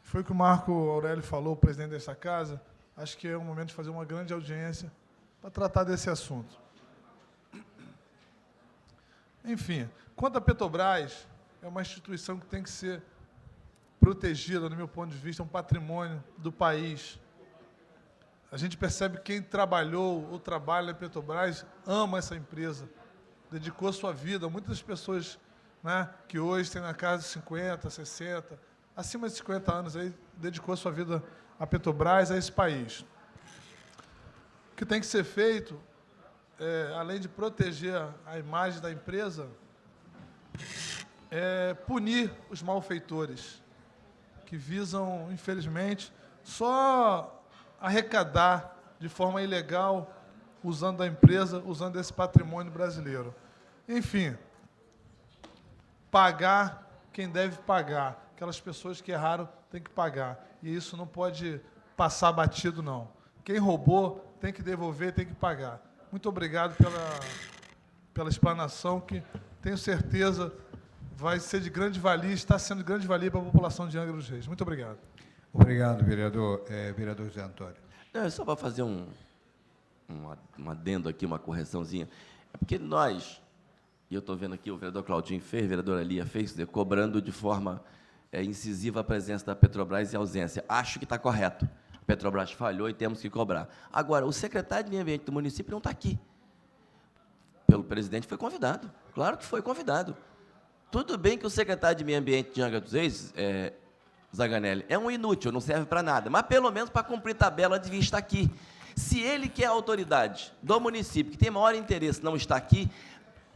Foi o que o Marco Aurélio falou, o presidente dessa casa. Acho que é o momento de fazer uma grande audiência para tratar desse assunto. Enfim, quanto à Petrobras, é uma instituição que tem que ser protegida, no meu ponto de vista, é um patrimônio do país. A gente percebe que quem trabalhou ou trabalha na Petrobras ama essa empresa, dedicou a sua vida. Muitas pessoas, né, que hoje têm na casa de 50, 60, acima de 50 anos, aí, dedicou a sua vida à Petrobras, a esse país. O que tem que ser feito, além de proteger a imagem da empresa, é punir os malfeitores, que visam, infelizmente, só arrecadar de forma ilegal, usando a empresa, usando esse patrimônio brasileiro. Enfim, pagar quem deve pagar. Aquelas pessoas que erraram têm que pagar. E isso não pode passar batido, não. Quem roubou tem que devolver, tem que pagar. Muito obrigado pela explanação, que tenho certeza vai ser de grande valia, está sendo de grande valia para a população de Angra dos Reis. Muito obrigado. Obrigado, vereador José Antônio. Não, só para fazer um adendo aqui, uma correçãozinha. É porque nós, e eu estou vendo aqui, o vereador Claudinho fez, a vereadora Lia fez, cobrando de forma incisiva a presença da Petrobras e a ausência. Acho que está correto. A Petrobras falhou e temos que cobrar. Agora, o secretário de Meio Ambiente do município não está aqui. Pelo presidente foi convidado. Claro que foi convidado. Tudo bem que o secretário de Meio Ambiente de Angra dos Reis, Zaganelli, é um inútil, não serve para nada, mas pelo menos para cumprir tabela devia estar aqui. Se ele, que é a autoridade do município, que tem maior interesse, não está aqui,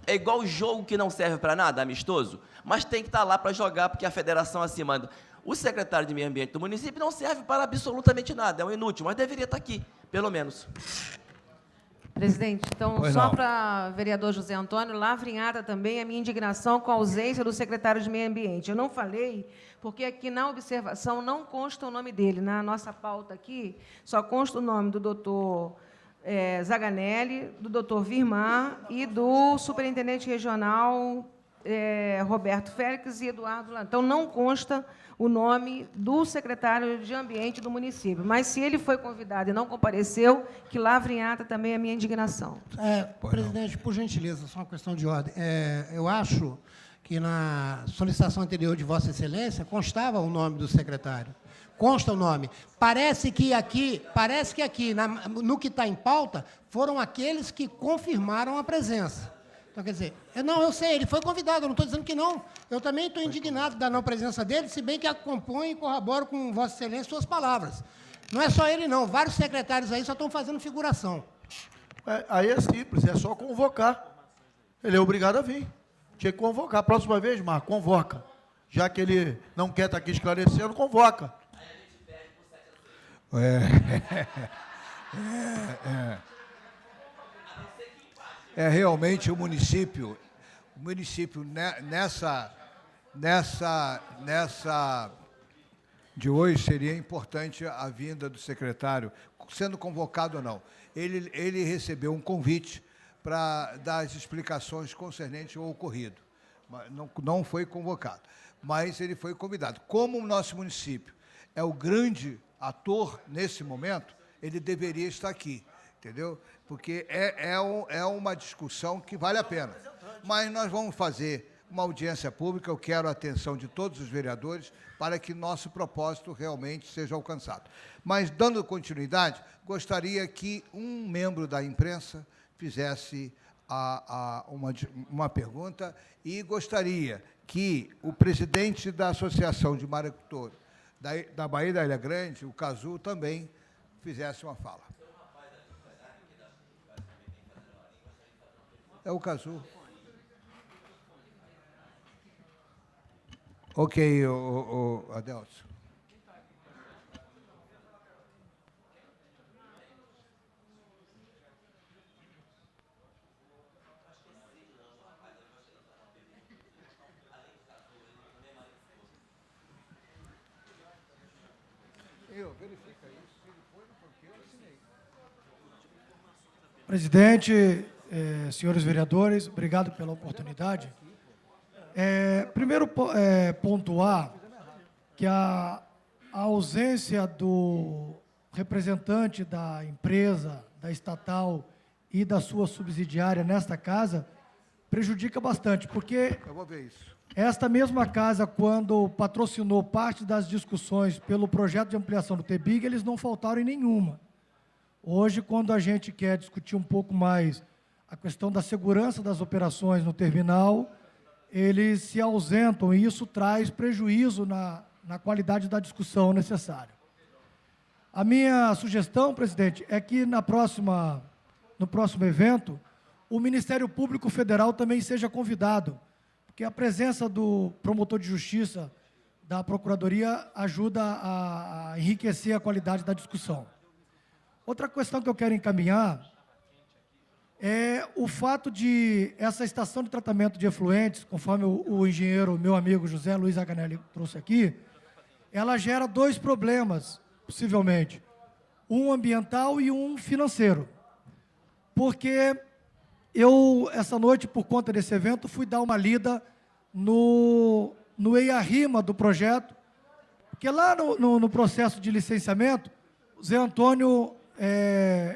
é igual jogo que não serve para nada, amistoso, mas tem que estar lá para jogar, porque a federação assim manda. O secretário de Meio Ambiente do município não serve para absolutamente nada, é um inútil, mas deveria estar aqui, pelo menos. Presidente, então, só para o vereador José Antônio, lavrinhada também a minha indignação com a ausência do secretário de Meio Ambiente. Eu não falei, porque aqui na observação não consta o nome dele. Na nossa pauta aqui, só consta o nome do doutor Zaganelli, do doutor Virmar e do superintendente regional Roberto Félix e Eduardo Lan. Então, não consta o nome do secretário de Ambiente do município. Mas, se ele foi convidado e não compareceu, que lavre em ata também a minha indignação. Presidente, por gentileza, só uma questão de ordem. Eu acho que na solicitação anterior de Vossa Excelência constava o nome do secretário. Consta o nome. Parece que aqui, no que está em pauta, foram aqueles que confirmaram a presença. Então, quer dizer, eu sei, ele foi convidado, eu não estou dizendo que não. Eu também estou indignado da não presença dele, se bem que acompanho e corroboro com Vossa Excelência suas palavras. Não é só ele, não. Vários secretários aí só estão fazendo figuração. Aí é simples, é só convocar. Ele é obrigado a vir. Tinha que convocar. Próxima vez, Marco, convoca. Já que ele não quer estar aqui esclarecendo, convoca. Realmente o município nessa de hoje seria importante a vinda do secretário, sendo convocado ou não. Ele recebeu um convite para dar as explicações concernentes ao ocorrido. Não foi convocado, mas ele foi convidado. Como o nosso município é o grande ator nesse momento, ele deveria estar aqui, entendeu? Porque é uma discussão que vale a pena. Mas nós vamos fazer uma audiência pública. Eu quero a atenção de todos os vereadores para que nosso propósito realmente seja alcançado. Mas, dando continuidade, gostaria que um membro da imprensa fizesse uma pergunta e gostaria que o presidente da Associação de Maricultores da Baía da Ilha Grande, o Cazu, também fizesse uma fala. É o Cazu. Ok, Adelson. Verifica isso, se ele foi, porque eu assinei. Presidente, senhores vereadores, obrigado pela oportunidade. Primeiro, pontuar que a ausência do representante da empresa, da estatal e da sua subsidiária nesta casa prejudica bastante, porque eu vou ver isso. Esta mesma casa, quando patrocinou parte das discussões pelo projeto de ampliação do TBIG, eles não faltaram em nenhuma. Hoje, quando a gente quer discutir um pouco mais a questão da segurança das operações no terminal, eles se ausentam e isso traz prejuízo na qualidade da discussão necessária. A minha sugestão, presidente, é que no próximo evento, o Ministério Público Federal também seja convidado, porque a presença do promotor de justiça da Procuradoria ajuda a enriquecer a qualidade da discussão. Outra questão que eu quero encaminhar é o fato de essa estação de tratamento de efluentes, conforme o engenheiro, meu amigo José Luiz Zaganelli trouxe aqui, ela gera dois problemas, possivelmente, um ambiental e um financeiro. Porque eu, essa noite, por conta desse evento, fui dar uma lida no EIA-RIMA do projeto, porque lá no processo de licenciamento, o Zé Antônio,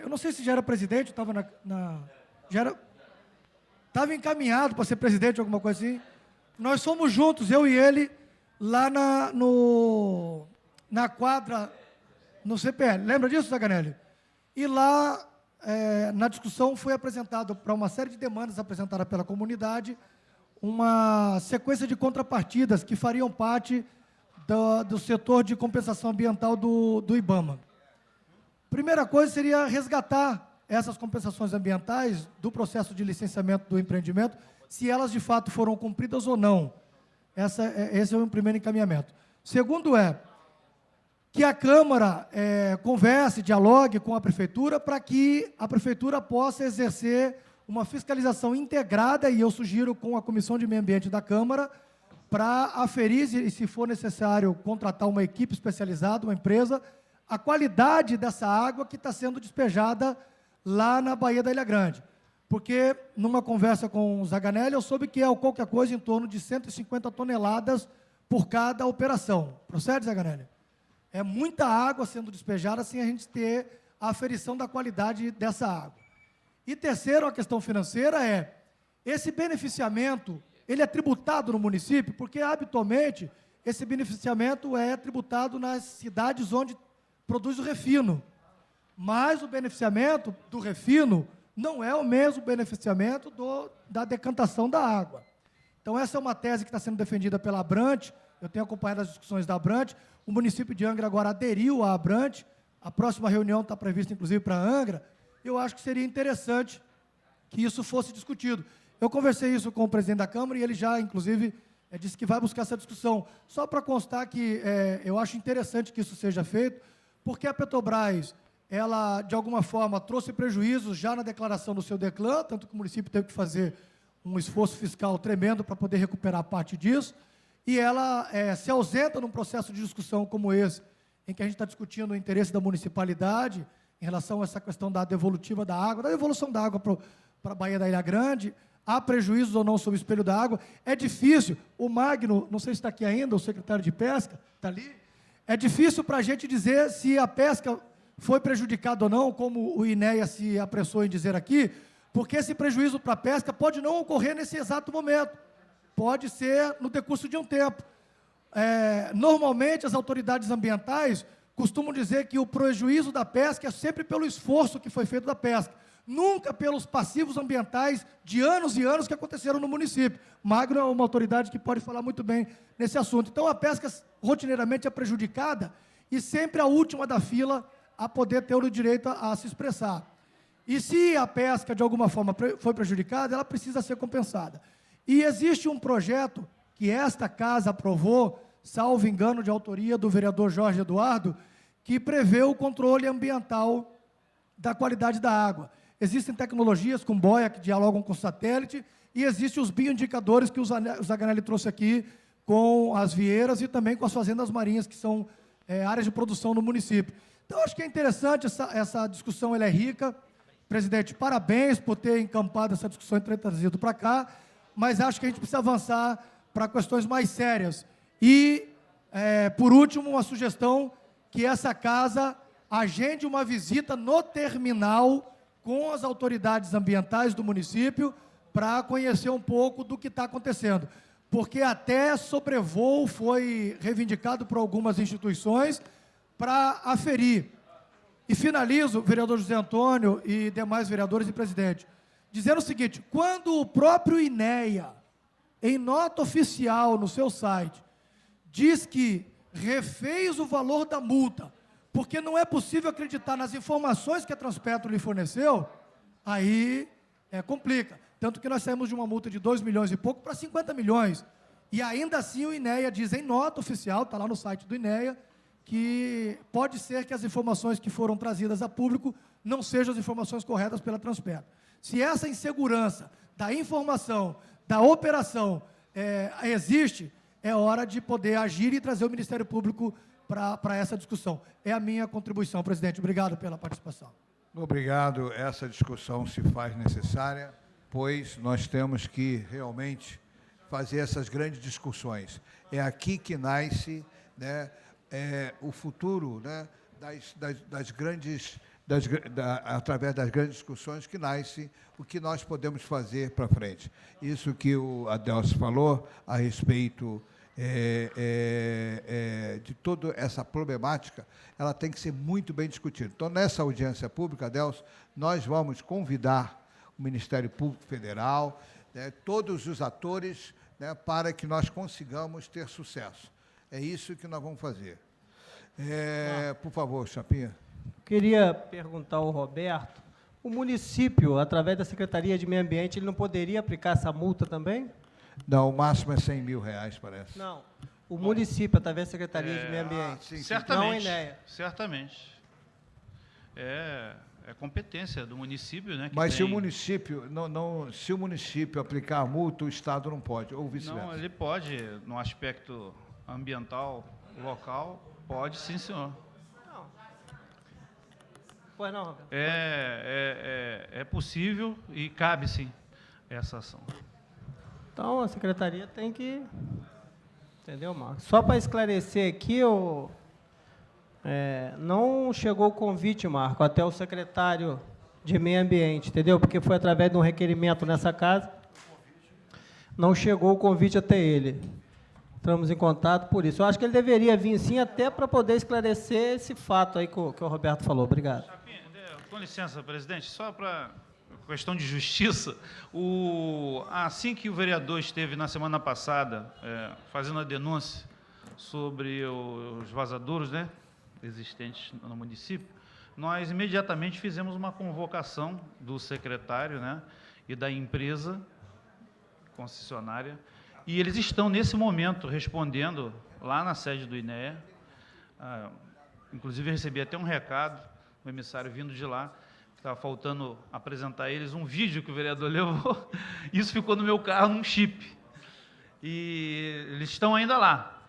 eu não sei se já era presidente, estava estava encaminhado para ser presidente, alguma coisa assim. Nós fomos juntos, eu e ele, lá na quadra, no CPL. Lembra disso, Zaganelli? E lá, na discussão, foi apresentado, para uma série de demandas apresentadas pela comunidade, uma sequência de contrapartidas que fariam parte do setor de compensação ambiental do IBAMA. Primeira coisa seria resgatar essas compensações ambientais do processo de licenciamento do empreendimento, se elas de fato foram cumpridas ou não. Esse é o primeiro encaminhamento. Segundo que a Câmara converse, dialogue com a Prefeitura para que a Prefeitura possa exercer uma fiscalização integrada, e eu sugiro com a Comissão de Meio Ambiente da Câmara, para aferir, e se for necessário, contratar uma equipe especializada, uma empresa, a qualidade dessa água que está sendo despejada lá na Baía da Ilha Grande. Porque, numa conversa com o Zaganelli, eu soube que é qualquer coisa em torno de 150 toneladas por cada operação. Procede, Zaganelli? É muita água sendo despejada sem a gente ter a aferição da qualidade dessa água. E terceiro, a questão financeira esse beneficiamento, ele é tributado no município, porque habitualmente esse beneficiamento é tributado nas cidades onde produz o refino. Mas o beneficiamento do refino não é o mesmo beneficiamento da decantação da água. Então, essa é uma tese que está sendo defendida pela Abrante, eu tenho acompanhado as discussões da Abrante, o município de Angra agora aderiu à Abrante, a próxima reunião está prevista, inclusive, para Angra. Eu acho que seria interessante que isso fosse discutido. Eu conversei isso com o presidente da Câmara e ele já, inclusive, disse que vai buscar essa discussão. Só para constar que eu acho interessante que isso seja feito, porque a Petrobras, ela, de alguma forma, trouxe prejuízos já na declaração do seu DECLAN, tanto que o município teve que fazer um esforço fiscal tremendo para poder recuperar parte disso, e ela se ausenta num processo de discussão como esse, em que a gente está discutindo o interesse da municipalidade em relação a essa questão da devolutiva da água, da devolução da água para a Baía da Ilha Grande, há prejuízos ou não sobre o espelho da água. É difícil, o Magno, não sei se está aqui ainda, o secretário de Pesca, está ali, é difícil para a gente dizer se a pesca foi prejudicada ou não, como o INEA se apressou em dizer aqui, porque esse prejuízo para a pesca pode não ocorrer nesse exato momento, pode ser no decurso de um tempo. Normalmente, as autoridades ambientais costumam dizer que o prejuízo da pesca é sempre pelo esforço que foi feito da pesca, nunca pelos passivos ambientais de anos e anos que aconteceram no município. Magno é uma autoridade que pode falar muito bem nesse assunto. Então, a pesca rotineiramente é prejudicada e sempre a última da fila a poder ter o direito a se expressar. E se a pesca, de alguma forma, foi prejudicada, ela precisa ser compensada. E existe um projeto que esta casa aprovou, salvo engano, de autoria do vereador Jorge Eduardo, que prevê o controle ambiental da qualidade da água. Existem tecnologias com boia que dialogam com satélite e existem os bioindicadores que o Zaganelli trouxe aqui com as vieiras e também com as fazendas marinhas, que são áreas de produção no município. Então, acho que é interessante essa discussão, ela é rica. Presidente, parabéns por ter encampado essa discussão e ter trazido para cá, mas acho que a gente precisa avançar para questões mais sérias. E, por último, uma sugestão que essa casa agende uma visita no terminal com as autoridades ambientais do município para conhecer um pouco do que está acontecendo. Porque até sobrevoo foi reivindicado por algumas instituições para aferir. E finalizo, vereador José Antônio e demais vereadores e presidente, dizendo o seguinte: quando o próprio INEA, em nota oficial no seu site, diz que refez o valor da multa, porque não é possível acreditar nas informações que a Transpetro lhe forneceu, aí complica. Tanto que nós saímos de uma multa de 2 milhões e pouco para 50 milhões. E ainda assim o INEA diz em nota oficial, está lá no site do INEA, que pode ser que as informações que foram trazidas a público não sejam as informações corretas pela Transpetro. Se essa insegurança da informação, da operação existe, é hora de poder agir e trazer o Ministério Público para essa discussão. É a minha contribuição, presidente. Obrigado pela participação. Obrigado. Essa discussão se faz necessária, pois nós temos que realmente fazer essas grandes discussões. É aqui que nasce, né, o futuro, né, através das grandes discussões que nasce o que nós podemos fazer para frente. Isso que o Adelso falou a respeito de toda essa problemática, ela tem que ser muito bem discutida. Então, nessa audiência pública, Adelso, nós vamos convidar o Ministério Público Federal, né, todos os atores, né, para que nós consigamos ter sucesso. É isso que nós vamos fazer. Por favor, Chapinha. Queria perguntar ao Roberto, o município, através da Secretaria de Meio Ambiente, ele não poderia aplicar essa multa também? Não, o máximo é R$100 mil, parece. Não, o município, através da Secretaria de Meio Ambiente. Sim, certamente, não a INEA. Certamente. É competência do município, né? Mas se o município se o município aplicar a multa, o Estado não pode, ou vice-versa. Não, ele pode, no aspecto ambiental local, pode sim, senhor. Não. Pois não, Roberto. É possível e cabe sim essa ação. Então, a secretaria tem que... Entendeu, Marcos? Só para esclarecer aqui, não chegou o convite, Marco, até o secretário de Meio Ambiente, entendeu? Porque foi através de um requerimento nessa casa. Não chegou o convite até ele. Entramos em contato por isso. Eu acho que ele deveria vir, sim, até para poder esclarecer esse fato aí que o Roberto falou. Obrigado. Chapinha, com licença, presidente, só para questão de justiça, assim que o vereador esteve na semana passada fazendo a denúncia sobre os vazadouros, né, existentes no município, nós imediatamente fizemos uma convocação do secretário, né, e da empresa concessionária, e eles estão, nesse momento, respondendo lá na sede do INEA. Inclusive, recebi até um recado, um emissário vindo de lá, que estava faltando apresentar a eles um vídeo que o vereador levou. Isso ficou no meu carro, num chip. E eles estão ainda lá.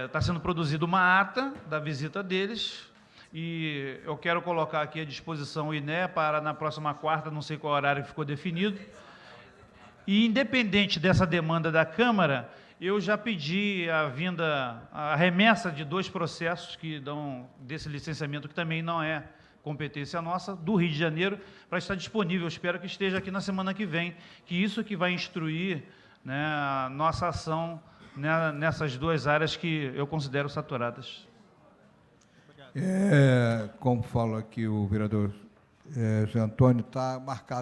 Está sendo produzida uma ata da visita deles, e eu quero colocar aqui à disposição o INEA para, na próxima quarta, não sei qual horário que ficou definido. E, independente dessa demanda da Câmara, eu já pedi a remessa de 2 processos que dão desse licenciamento, que também não é competência nossa, do Rio de Janeiro, para estar disponível. Eu espero que esteja aqui na semana que vem, que isso que vai instruir né, a nossa ação, né, nessas duas áreas que eu considero saturadas. Como fala aqui o vereador Zé Antônio, está marcado